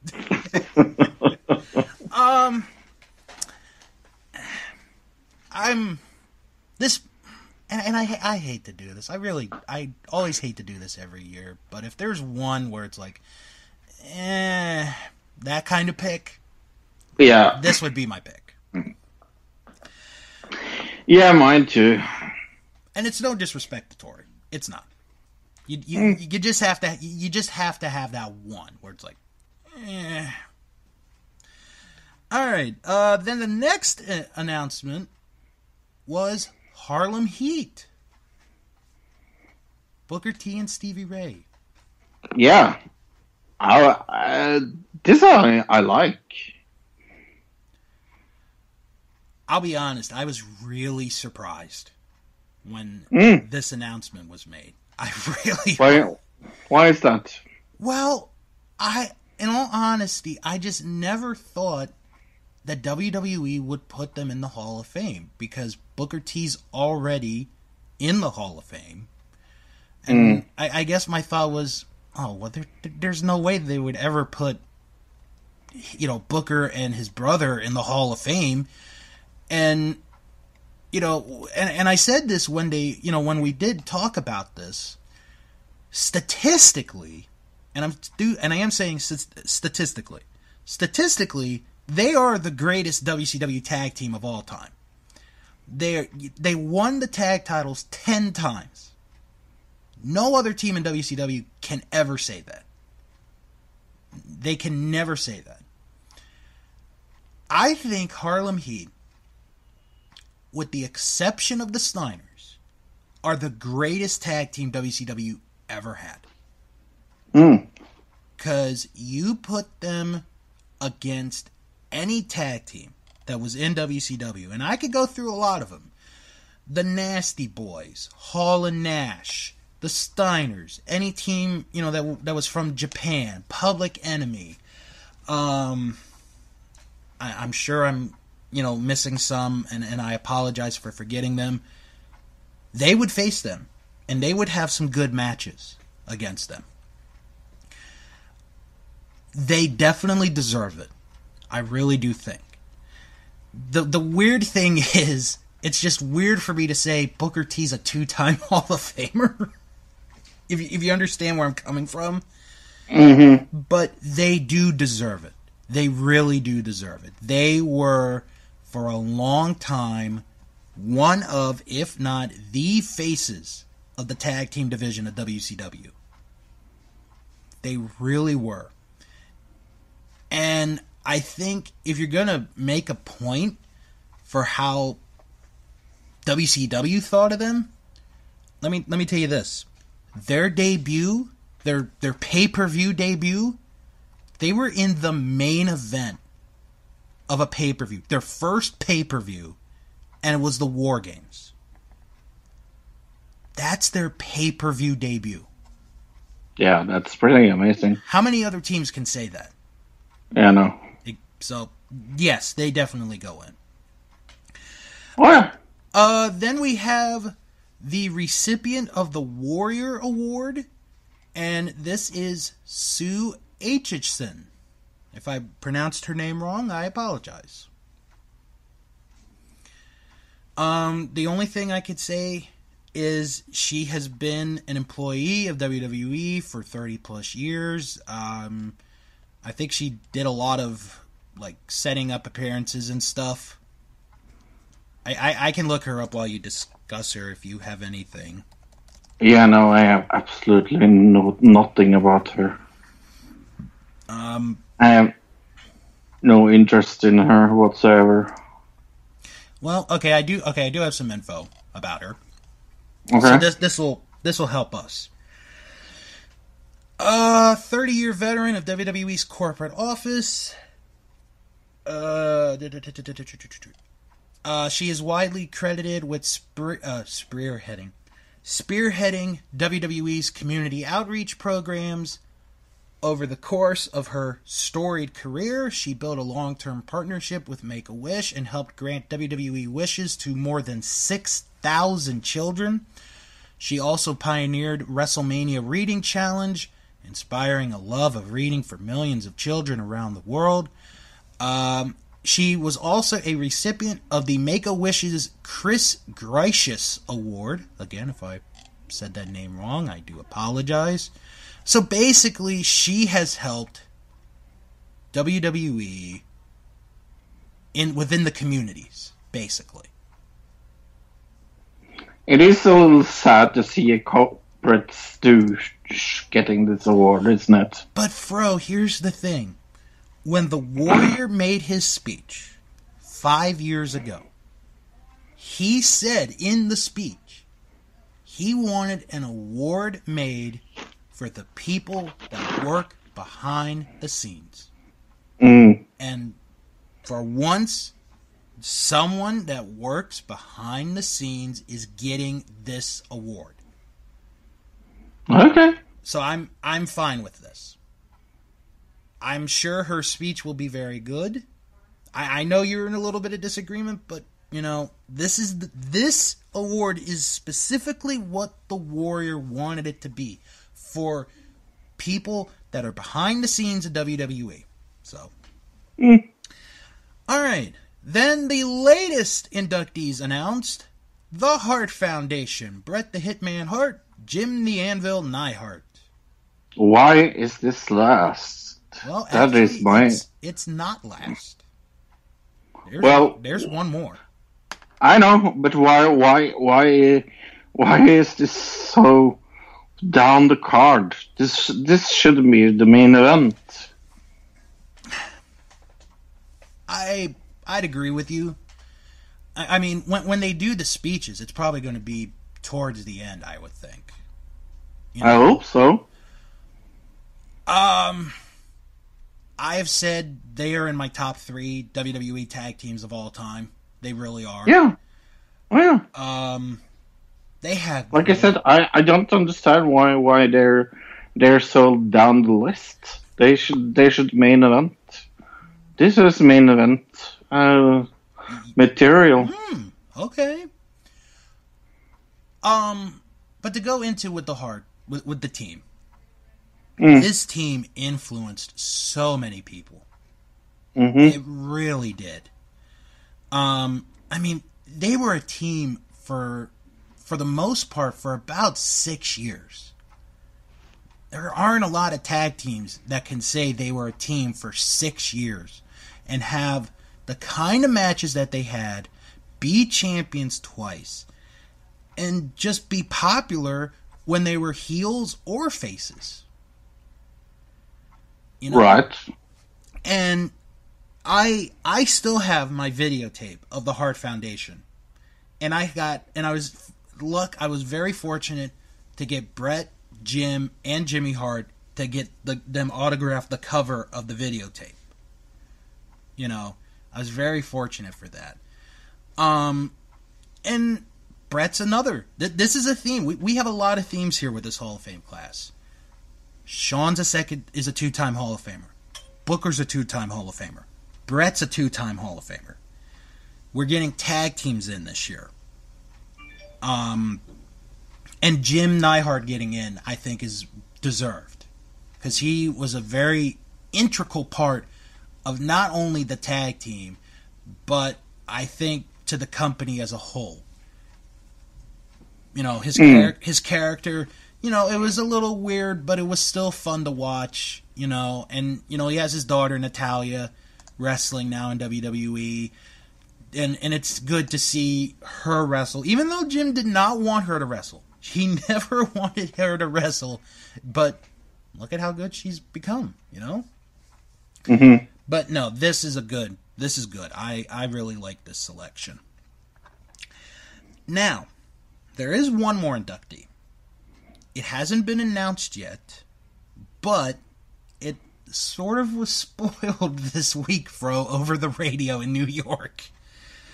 And I hate to do this. I always hate to do this every year. But if there's one where it's like, that kind of pick, yeah, this would be my pick. Yeah, mine too. And it's no disrespect to Tori. It's not. You just have to have that one where it's like, All right. Then the next announcement was Harlem Heat. Booker T and Stevie Ray. Yeah. This I like. I'll be honest, I was really surprised when this announcement was made. I really... Why is that? Well, in all honesty, I just never thought that WWE would put them in the Hall of Fame because Booker T's already in the Hall of Fame. And I guess my thought was, there's no way they would ever put, Booker and his brother in the Hall of Fame. And, and I said this when when we did talk about this, statistically, and I am saying statistically, They are the greatest WCW tag team of all time. They won the tag titles 10 times. No other team in WCW can ever say that. They can never say that. I think Harlem Heat, with the exception of the Steiners, are the greatest tag team WCW ever had. Because you put them against any tag team that was in WCW, and I could go through a lot of them. The Nasty Boys, Hall and Nash, the Steiners, any team, that was from Japan, Public Enemy. I'm sure I'm, missing some, and I apologize for forgetting them. They would face them, and they would have some good matches against them. They definitely deserve it. I really do think. The weird thing is, it's just weird for me to say Booker T's a 2-time Hall of Famer. if you understand where I'm coming from. Mm-hmm. But they do deserve it. They really do deserve it. They were, for a long time, one of, if not the faces of the tag team division of WCW. They really were. And I think if you're going to make a point for how WCW thought of them, let me tell you this. Their debut, their pay-per-view debut, they were in the main event of a pay-per-view. Their first pay-per-view, and it was the War Games. That's their pay-per-view debut. Yeah, that's pretty amazing. How many other teams can say that? Yeah, no. So, yes, they definitely go in. What? Then we have the recipient of the Warrior Award, and this is Sue Aitchison. If I pronounced her name wrong, I apologize. The only thing I could say is she has been an employee of WWE for 30 plus years. I think she did a lot of setting up appearances and stuff. I can look her up while you discuss her if you have anything. Yeah, no, I have absolutely nothing about her. I have no interest in her whatsoever. Well, okay, I do have some info about her. Okay. So this will help us. 30-year veteran of WWE's corporate office. She is widely credited with spearheading WWE's community outreach programs. Over the course of her storied career, she built a long-term partnership with Make-A-Wish and helped grant WWE wishes to more than 6,000 children. She also pioneered WrestleMania Reading Challenge, inspiring a love of reading for millions of children around the world. She was also a recipient of the Make-A-Wish's Chris Gracious Award. Again, if I said that name wrong, I do apologize. So basically, she has helped WWE within the communities, basically. It is a little sad to see a corporate stooge getting this award, isn't it? But Fro, here's the thing. When the Warrior made his speech 5 years ago, he said in the speech he wanted an award made for the people that work behind the scenes. And for once, someone that works behind the scenes is getting this award. Okay. So I'm fine with this. I'm sure her speech will be very good. I know you're in a little bit of disagreement, but this award is specifically what the Warrior wanted it to be, for people that are behind the scenes of WWE. So, all right. Then the latest inductees announced: the Hart Foundation, Bret the Hitman Hart, Jim the Anvil Neidhart. Why is this last? Well, that actually, is my... it's not last. There's one more. I know, but why is this so down the card? This should be the main event. I'd agree with you. I mean, when they do the speeches, it's probably going to be towards the end, I would think. You know? I hope so. I have said they are in my top 3 WWE tag teams of all time. They really are. Yeah. Oh, yeah. They have. Like I said, I don't understand why they're so down the list. They should main event. This is main event material. Okay. But to go into with the team. This team influenced so many people. Mm-hmm. It really did. I mean, they were a team for the most part for about 6 years. There aren't a lot of tag teams that can say they were a team for 6 years and have the kind of matches that they had, be champions twice, and just be popular when they were heels or faces. You know? Right. And I still have my videotape of the Hart Foundation. And I was very fortunate to get Bret, Jim, and Jimmy Hart to get them autograph the cover of the videotape. You know, I was very fortunate for that. And Bret's another. This is a theme. We have a lot of themes here with this Hall of Fame class. Shawn's is a 2-time Hall of Famer. Booker's a 2-time Hall of Famer. Bret's a 2-time Hall of Famer. We're getting tag teams in this year. And Jim Neidhart getting in, I think, is deserved. Because he was a very integral part of not only the tag team, but I think to the company as a whole. You know, his character, you know, it was a little weird, but it was still fun to watch, you know. And, you know, he has his daughter, Natalia, wrestling now in WWE. And it's good to see her wrestle, even though Jim did not want her to wrestle. He never wanted her to wrestle, but look at how good she's become, you know? Mm-hmm. But no, this is good. I really like this selection. Now, there is one more inductee. It hasn't been announced yet, but it sort of was spoiled this week, Fro, over the radio in New York.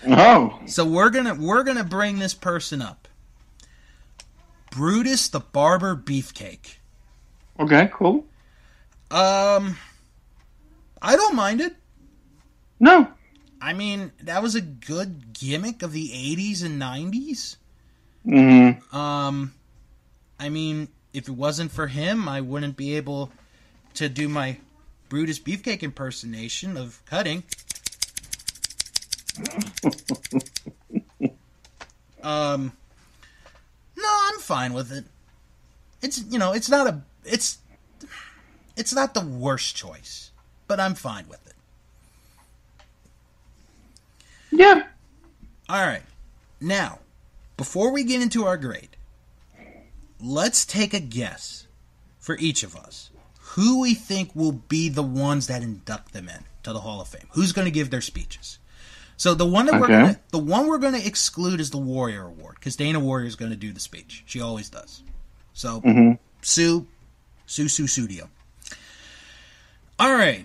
Oh. So we're gonna bring this person up. Brutus the Barber Beefcake. Okay, cool. I don't mind it. No. I mean, that was a good gimmick of the 80s and 90s. Mm-hmm. I mean, if it wasn't for him, I wouldn't be able to do my Brutus Beefcake impersonation of cutting. No, I'm fine with it. It's, you know, it's not the worst choice, but I'm fine with it. Yeah. All right. Now, before we get into our grade, let's take a guess for each of us who we think will be the ones that induct them in to the Hall of Fame. Who's going to give their speeches? So the one that we're going to exclude is the Warrior Award, because Dana Warrior is going to do the speech. She always does. So Sue Studio. All right,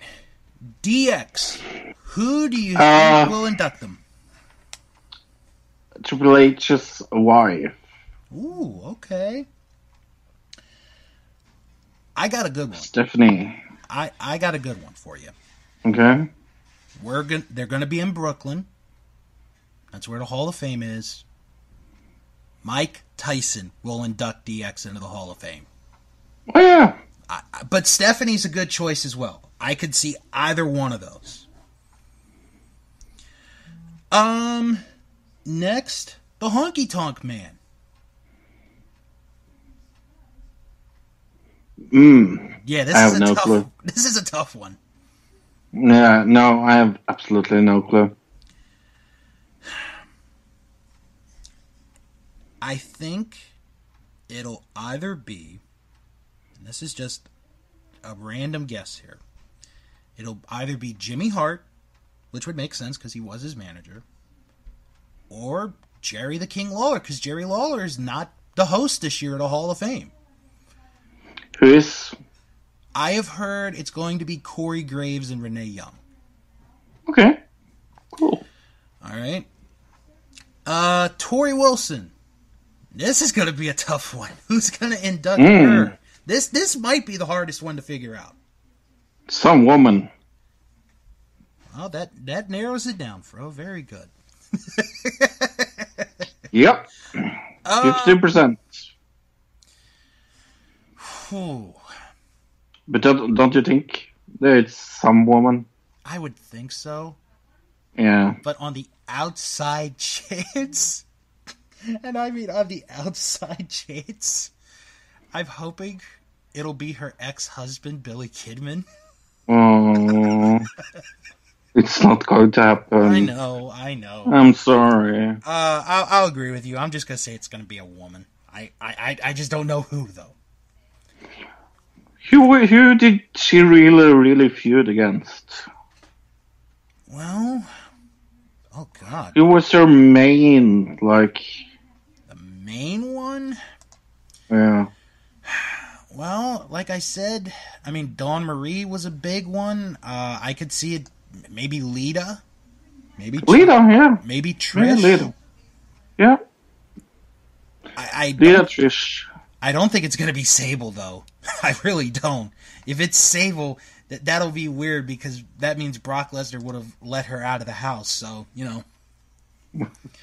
DX. Who do you think will induct them? Triple H's wife. Ooh, okay. I got a good one. Stephanie. I got a good one for you. Okay. They're going to be in Brooklyn. That's where the Hall of Fame is. Mike Tyson will induct DX into the Hall of Fame. Oh, yeah. But Stephanie's a good choice as well. I could see either one of those. Next, the Honky Tonk Man. Yeah, this is a tough one. Yeah, no, I have absolutely no clue. I think it'll either be, and this is just a random guess here, it'll either be Jimmy Hart, which would make sense because he was his manager, or Jerry the King Lawler, because Jerry Lawler is not the host this year at the Hall of Fame. Who is? I have heard it's going to be Corey Graves and Renee Young. Okay. Cool. All right. Tori Wilson. This is going to be a tough one. Who's going to induct her? This might be the hardest one to figure out. Some woman. Oh, that narrows it down, Fro. Very good. Yep. 50%. But don't you think that it's some woman? I would think so. Yeah. But on the outside chance, and I mean on the outside chance, I'm hoping it'll be her ex-husband, Billy Kidman. Oh, it's not going to happen. I know. I'm sorry. I'll agree with you. I'm just gonna say it's gonna be a woman. I just don't know who though. Who did she really feud against? Well, oh god. Who was her main, The main one? Yeah. Well, like I said, I mean, Dawn Marie was a big one. I could see it, maybe Lita. Maybe yeah. Maybe Trish. Yeah, Lita. Yeah. Lita, Trish. I don't think it's going to be Sable, though. I really don't. If it's Sable, that'll be weird because that means Brock Lesnar would have let her out of the house. So, you know.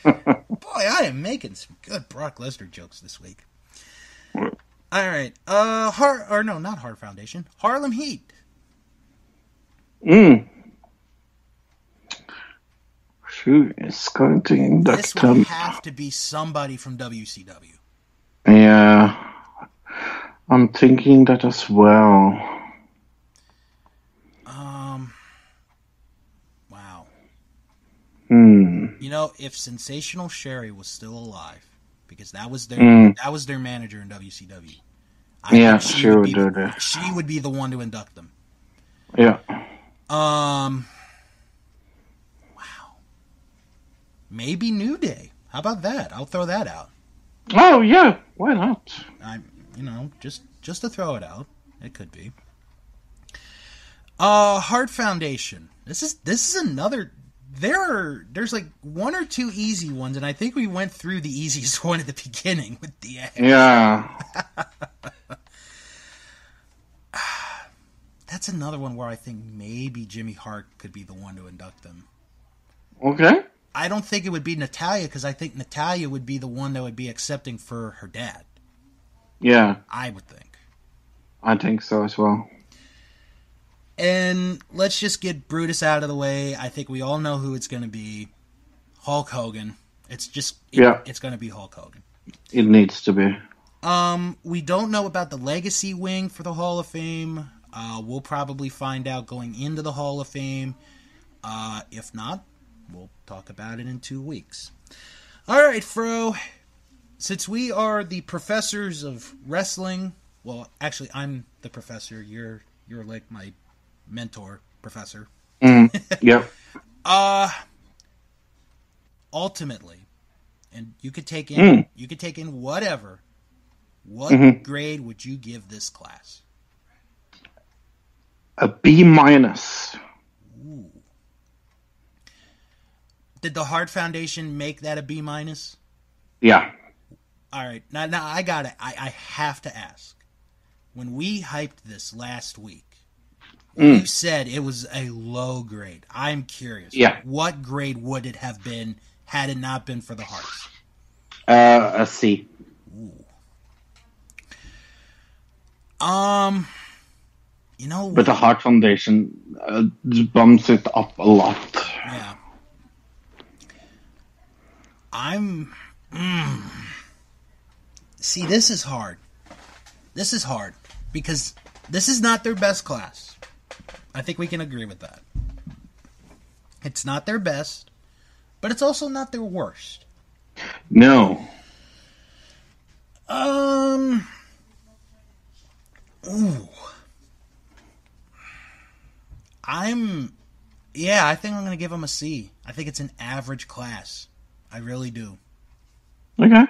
Boy, I am making some good Brock Lesnar jokes this week. All right. Not Heart Foundation. Harlem Heat. Who is going to induct This would have to be somebody from WCW. Yeah. I'm thinking that as well. Wow. You know, if Sensational Sherry was still alive, because that was their manager in WCW. She would do that. She would be the one to induct them. Yeah. Wow. Maybe New Day. How about that? I'll throw that out. Oh yeah, why not? Just to throw it out. It could be. Heart Foundation. This is another. There's like one or two easy ones, and I think we went through the easiest one at the beginning with the X. Yeah. That's another one where I think maybe Jimmy Hart could be the one to induct them. Okay. I don't think it would be Natalya, because I think Natalya would be the one that would be accepting for her dad. Yeah. I would think. I think so as well. And let's just get Brutus out of the way. I think we all know who it's going to be. Hulk Hogan. It's going to be Hulk Hogan. It needs to be. We don't know about the legacy wing for the Hall of Fame. We'll probably find out going into the Hall of Fame. If not, we'll talk about it in 2 weeks. All right, Fro. Since we are the professors of wrestling, well, actually, I'm the professor. You're like my mentor, professor. Yeah. Ultimately, and you could take in whatever. What grade would you give this class? A B-. Ooh. Did the Heart Foundation make that a B-? Yeah. All right. Now I got it. I have to ask. When we hyped this last week, you said it was a low grade. I'm curious. Yeah. What grade would it have been had it not been for the Hearts? A C. Ooh. But the Heart Foundation bumps it up a lot. Yeah. See, this is hard. This is hard because this is not their best class. I think we can agree with that. It's not their best, but it's also not their worst. No. Ooh. I think I'm going to give them a C. I think it's an average class. I really do. Okay.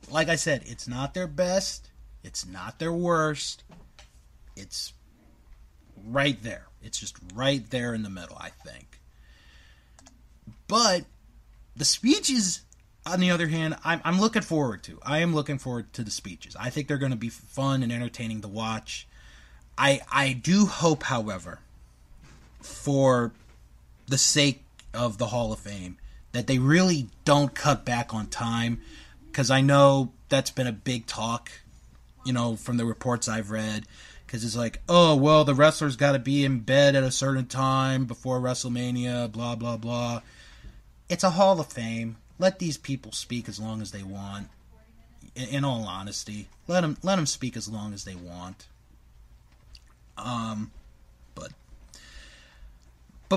Like I said, it's not their best. It's not their worst. It's right there. It's just right there in the middle, I think. But the speeches, on the other hand, I'm looking forward to. I am looking forward to the speeches. I think they're going to be fun and entertaining to watch. I do hope, however, for the sake of the Hall of Fame, that they really don't cut back on time, because I know that's been a big talk, from the reports I've read, because it's like, oh, well, the wrestler's got to be in bed at a certain time before WrestleMania, blah, blah, blah. It's a Hall of Fame. Let these people speak as long as they want. In all honesty, let them speak as long as they want. But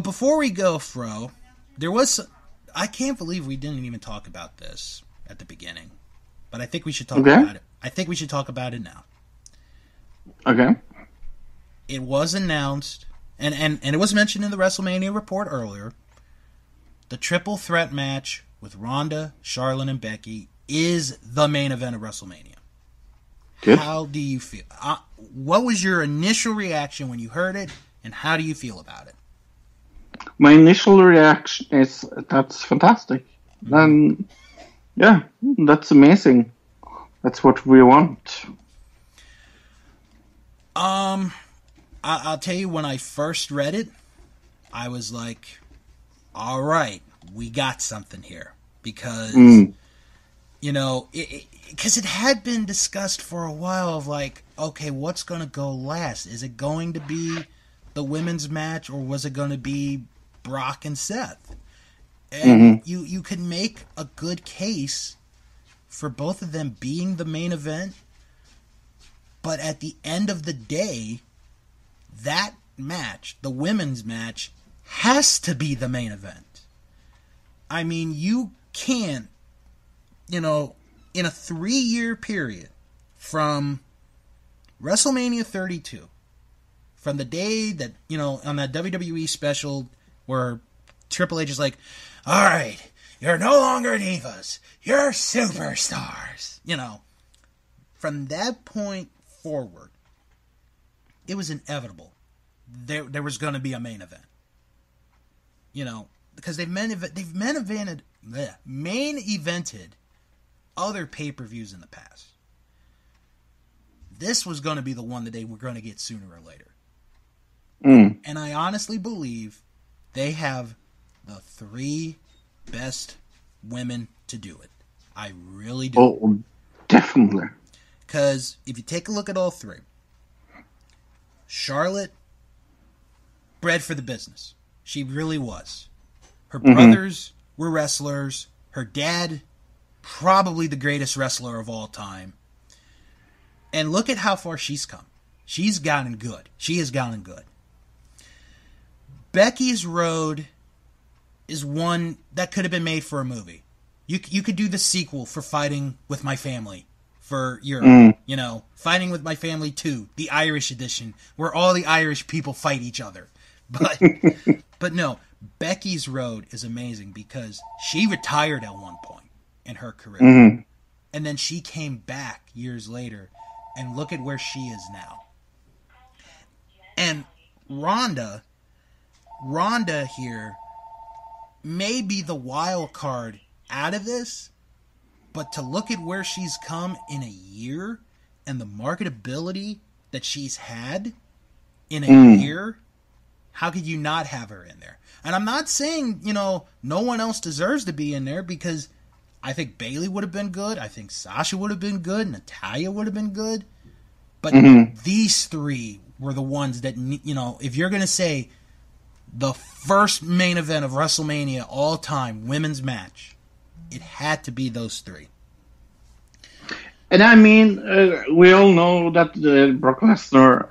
before we go, Fro, I can't believe we didn't even talk about this at the beginning, but I think we should talk about it. I think we should talk about it now. Okay. It was announced, and it was mentioned in the WrestleMania report earlier. The triple threat match with Ronda, Charlotte, and Becky is the main event of WrestleMania. Good. How do you feel? What was your initial reaction when you heard it, and how do you feel about it? My initial reaction is, that's fantastic. Then, yeah, that's amazing. That's what we want. I'll tell you, when I first read it, I was like, all right, we got something here. Because, because it had been discussed for a while of like, okay, what's going to go last? Is it going to be the women's match, or was it going to be Brock and Seth? And you could make a good case for both of them being the main event, but at the end of the day, that match, the women's match, has to be the main event. I mean, you can't, in a 3-year period from WrestleMania 32, from the day that, on that WWE special where Triple H is like, all right, you're no longer divas, you're superstars. From that point forward, it was inevitable. There was going to be a main event. Because they've main evented other pay-per-views in the past. This was going to be the one that they were going to get sooner or later. And I honestly believe they have the 3 best women to do it. I really do. Oh, definitely. Because if you take a look at all 3, Charlotte, bred for the business. She really was. Her brothers were wrestlers. Her dad, probably the greatest wrestler of all time. And look at how far she's come. She's gotten good. She has gotten good. Becky's road is one that could have been made for a movie. You could do the sequel for Fighting With My Family for Europe. Fighting With My Family 2, the Irish edition, where all the Irish people fight each other. But no, Becky's road is amazing because she retired at one point in her career. And then she came back years later, and look at where she is now. And Ronda here may be the wild card out of this, but to look at where she's come in a year and the marketability that she's had in a year, how could you not have her in there? And I'm not saying, no one else deserves to be in there, because I think Bayley would have been good. I think Sasha would have been good. Natalya would have been good. But these 3 were the ones that, if you're going to say the first main event of WrestleMania all time, women's match, it had to be those 3. And I mean, we all know that Brock Lesnar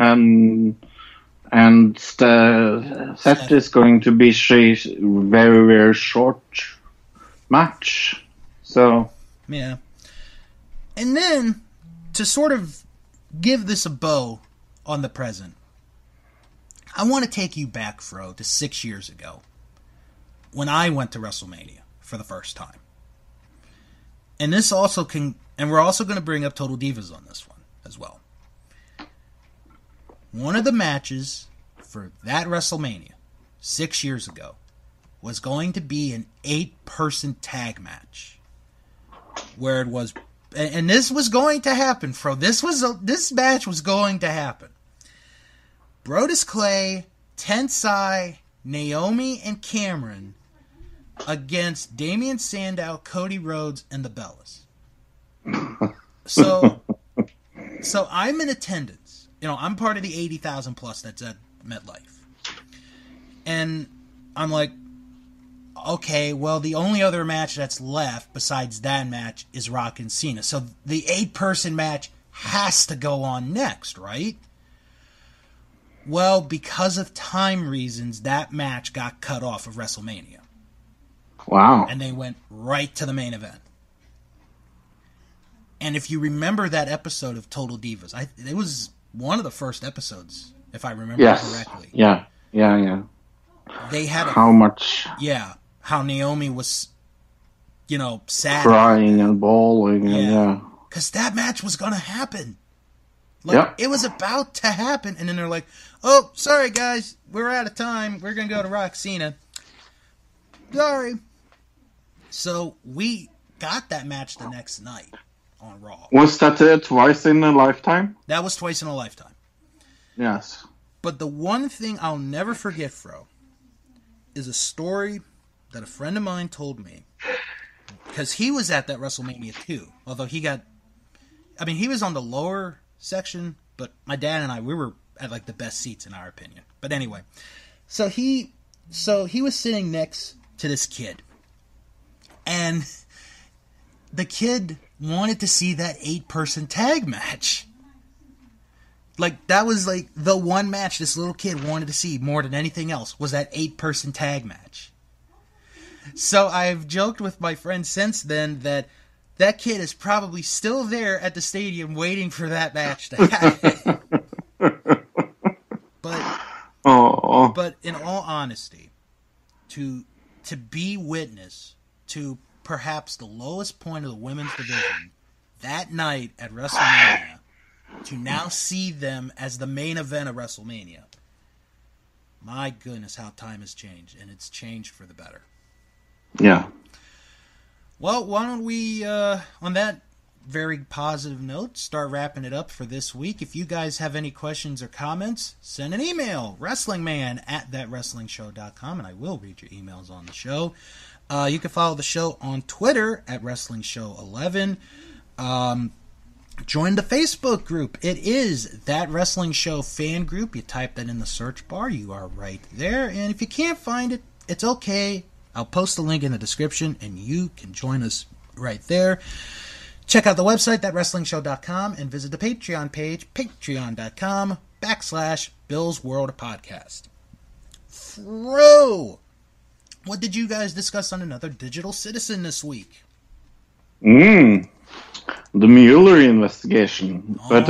and Seth is going to be a very, very short match. So yeah. And then to sort of give this a bow on the present, I want to take you back, Fro, to 6 years ago when I went to WrestleMania for the first time. And this also and we're also going to bring up Total Divas on this one as well. One of the matches for that WrestleMania 6 years ago was going to be an 8-person tag match, where it was, and this was going to happen, Fro. This match was going to happen. Brodus Clay, Tensai, Naomi, and Cameron against Damian Sandow, Cody Rhodes, and the Bellas. So I'm in attendance. I'm part of the 80,000 plus that's at MetLife. And I'm like, okay, well, the only other match that's left besides that match is Rock and Cena. So the 8-person match has to go on next, right? Well, because of time reasons, that match got cut off of WrestleMania. Wow. And they went right to the main event. And if you remember that episode of Total Divas, it was one of the first episodes, if I remember correctly. Yeah. They had how much? Yeah, how Naomi was, sad, crying and bawling, and because that match was gonna happen. It was about to happen, and then they're like, "Oh, sorry guys, we're out of time. We're gonna go to Rock Cena." Sorry. So we got that match the next night on Raw. Was that twice in a lifetime? That was twice in a lifetime. Yes. But the one thing I'll never forget, Fro, is a story that a friend of mine told me. Because he was at that WrestleMania too. Although he was on the lower section, but my dad and we were at like the best seats in our opinion. But anyway, so he was sitting next to this kid. And the kid wanted to see that 8-person tag match. Like, that was like the one match this little kid wanted to see more than anything else, was that 8-person tag match. So I've joked with my friend since then that kid is probably still there at the stadium waiting for that match to happen. But in all honesty, to be witness to perhaps the lowest point of the women's division that night at WrestleMania, to now see them as the main event of WrestleMania, my goodness, how time has changed, and it's changed for the better. Yeah. Well, why don't we, on that very positive note, start wrapping it up for this week. If you guys have any questions or comments, send an email, wrestlingman@thatwrestlingshow.com, and I will read your emails on the show. You can follow the show on Twitter at WrestlingShow11. Join the Facebook group. It is That Wrestling Show fan group. You type that in the search bar. You are right there. And if you can't find it, it's okay. I'll post the link in the description, and you can join us right there. Check out the website, thatwrestlingshow.com, and visit the Patreon page, patreon.com/Bill's World of Podcast. Fro, what did you guys discuss on Another Digital Citizen this week? The Mueller investigation. But,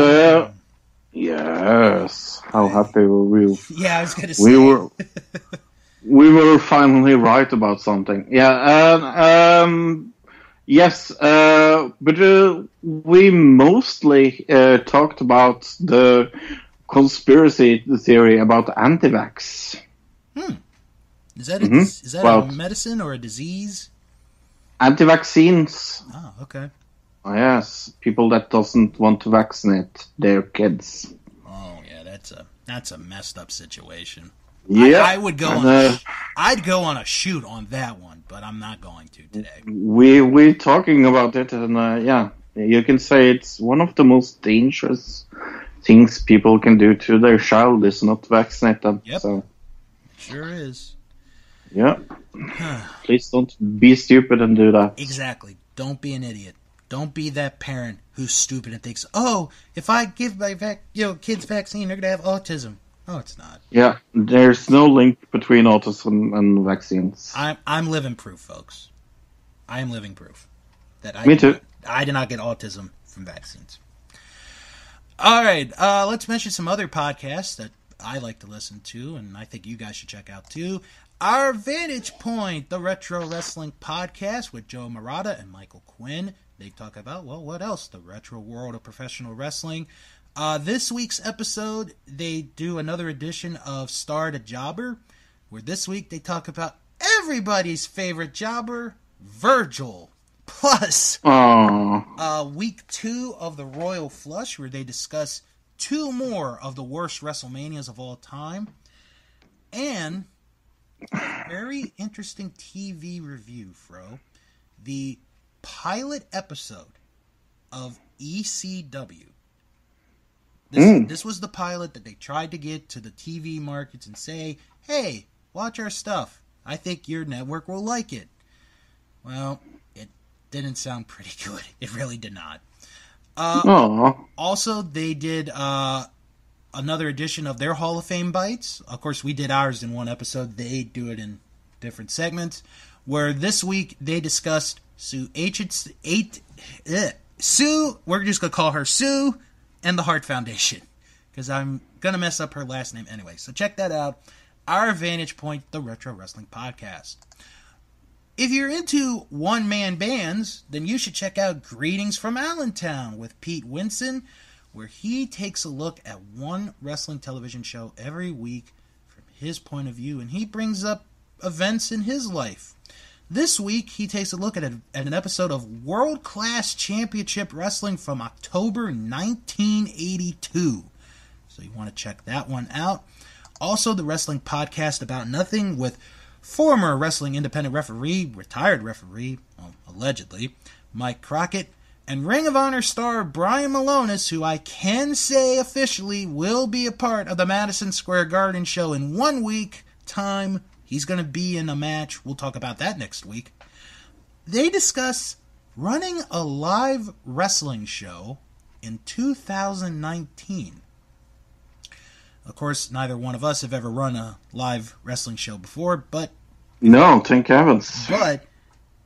yes, how happy were we? Yeah, I was going to say. We were finally right about something. Yeah, yes, but we mostly talked about the conspiracy theory about anti-vax. Is that a medicine or a disease? Anti-vaccines. Oh, okay. Yes, people that doesn't want to vaccinate their kids. Oh, yeah, that's a messed up situation. Yeah, I would go I'd go on a shoot on that one, but I'm not going to today. We're talking about it, and you can say it's one of the most dangerous things people can do to their child is not vaccinate them. Yep. So. Sure is. Yeah. Please don't be stupid and do that. Exactly. Don't be an idiot. Don't be that parent who's stupid and thinks, "Oh, if I give my kids vaccine, they're gonna have autism." No, it's not. Yeah, there's no link between autism and vaccines. I'm living proof, folks. I am living proof that Me too. I did not get autism from vaccines. All right, let's mention some other podcasts that I like to listen to, and I think you guys should check out too. Our Vantage Point, the Retro Wrestling Podcast with Joe Murata and Michael Quinn. They talk about, well, what else? The retro world of professional wrestling. This week's episode, they do another edition of Star to Jobber, where this week they talk about everybody's favorite jobber, Virgil. Plus, week 2 of the Royal Flush, where they discuss 2 more of the worst WrestleManias of all time. And a very interesting TV review, Fro. The pilot episode of ECW. This was the pilot that they tried to get to the TV markets and say, hey, watch our stuff. I think your network will like it. Well, it didn't sound pretty good. It really did not. Also, they did another edition of their Hall of Fame Bites. Of course, we did ours in one episode. They do it in different segments. Where this week they discussed Sue, we're just going to call her Sue, and the Hart Foundation. Because I'm going to mess up her last name anyway. So check that out. Our Vantage Point, the Retro Wrestling Podcast. If you're into one-man bands, then you should check out Greetings from Allentown with Pete Winson, where he takes a look at one wrestling television show every week from his point of view, and he brings up events in his life. This week, he takes a look at an episode of World Class Championship Wrestling from October 1982. So you want to check that one out. Also, the Wrestling Podcast About Nothing with former wrestling independent referee, retired referee, well, allegedly, Mike Crockett, and Ring of Honor star Brian Malonis, who I can say officially will be a part of the Madison Square Garden show in 1 week time. He's going to be in a match. We'll talk about that next week. They discuss running a live wrestling show in 2019. Of course, neither one of us have ever run a live wrestling show before, but... No, thank heavens. But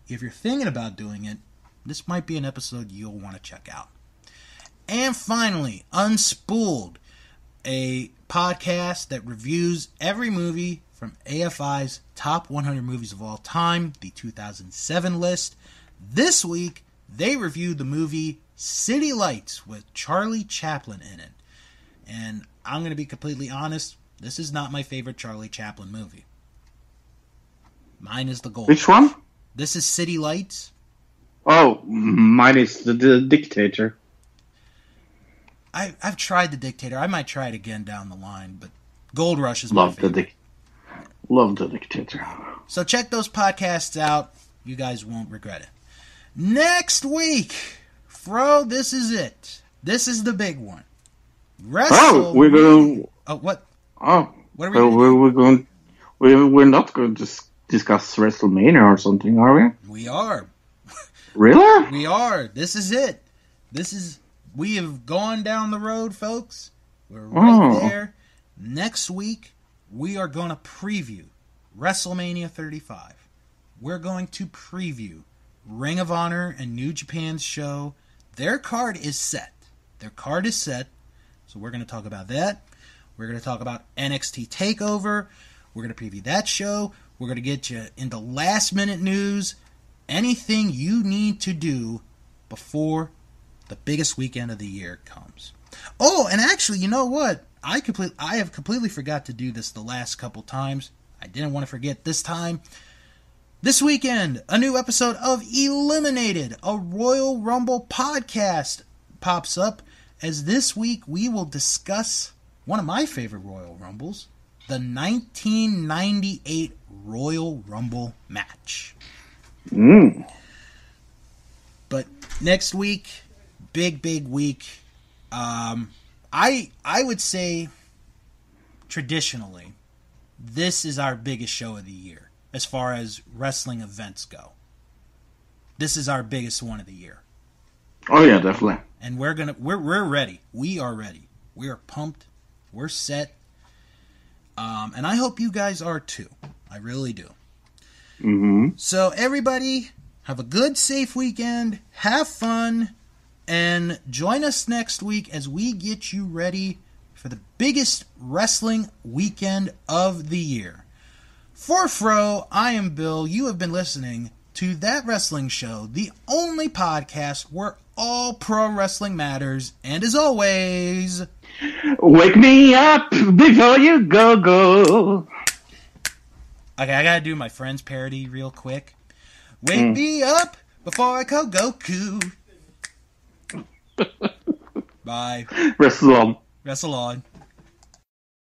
if you're thinking about doing it, this might be an episode you'll want to check out. And finally, Unspooled, a podcast that reviews every movie from AFI's Top 100 Movies of All Time, the 2007 list. This week, they reviewed the movie City Lights with Charlie Chaplin in it. And I'm going to be completely honest, this is not my favorite Charlie Chaplin movie. Mine is The Gold. Which one? This is City Lights. Oh, mine is the Dictator. I've tried The Dictator. I might try it again down the line, but Gold Rush is my favorite. Love The Dictator. So check those podcasts out. You guys won't regret it. Next week, Fro, this is it. This is the big one. We're going. What? Oh, what are we going? We're not going to discuss WrestleMania or something, are we? We are. Really? We are. This is it. We have gone down the road, folks. We're right there. Next week, we are going to preview WrestleMania 35. We're going to preview Ring of Honor and New Japan's show. Their card is set. So we're going to talk about that. We're going to talk about NXT TakeOver. We're going to preview that show. We're going to get you into last-minute news. Anything you need to do before the biggest weekend of the year comes. Oh, and actually, you know what? I have completely forgot to do this the last couple times. I didn't want to forget this time. This weekend, a new episode of Eliminated, a Royal Rumble podcast, pops up. As this week, we will discuss one of my favorite Royal Rumbles, the 1998 Royal Rumble match. But next week, big week. I would say, traditionally, this is our biggest show of the year as far as wrestling events go. This is our biggest one of the year. Oh yeah, definitely. And we're ready. We are ready. We are pumped. We're set. And I hope you guys are too. I really do. Mm-hmm. So everybody, have a good, safe weekend. Have fun. And join us next week as we get you ready for the biggest wrestling weekend of the year. For Fro, I am Bill. You have been listening to That Wrestling Show, the only podcast where all pro wrestling matters. And as always, wake me up before you go. Okay, I gotta do my Friends parody real quick. Wake me up before I call Goku. Bye. Wrestle on. Wrestle on.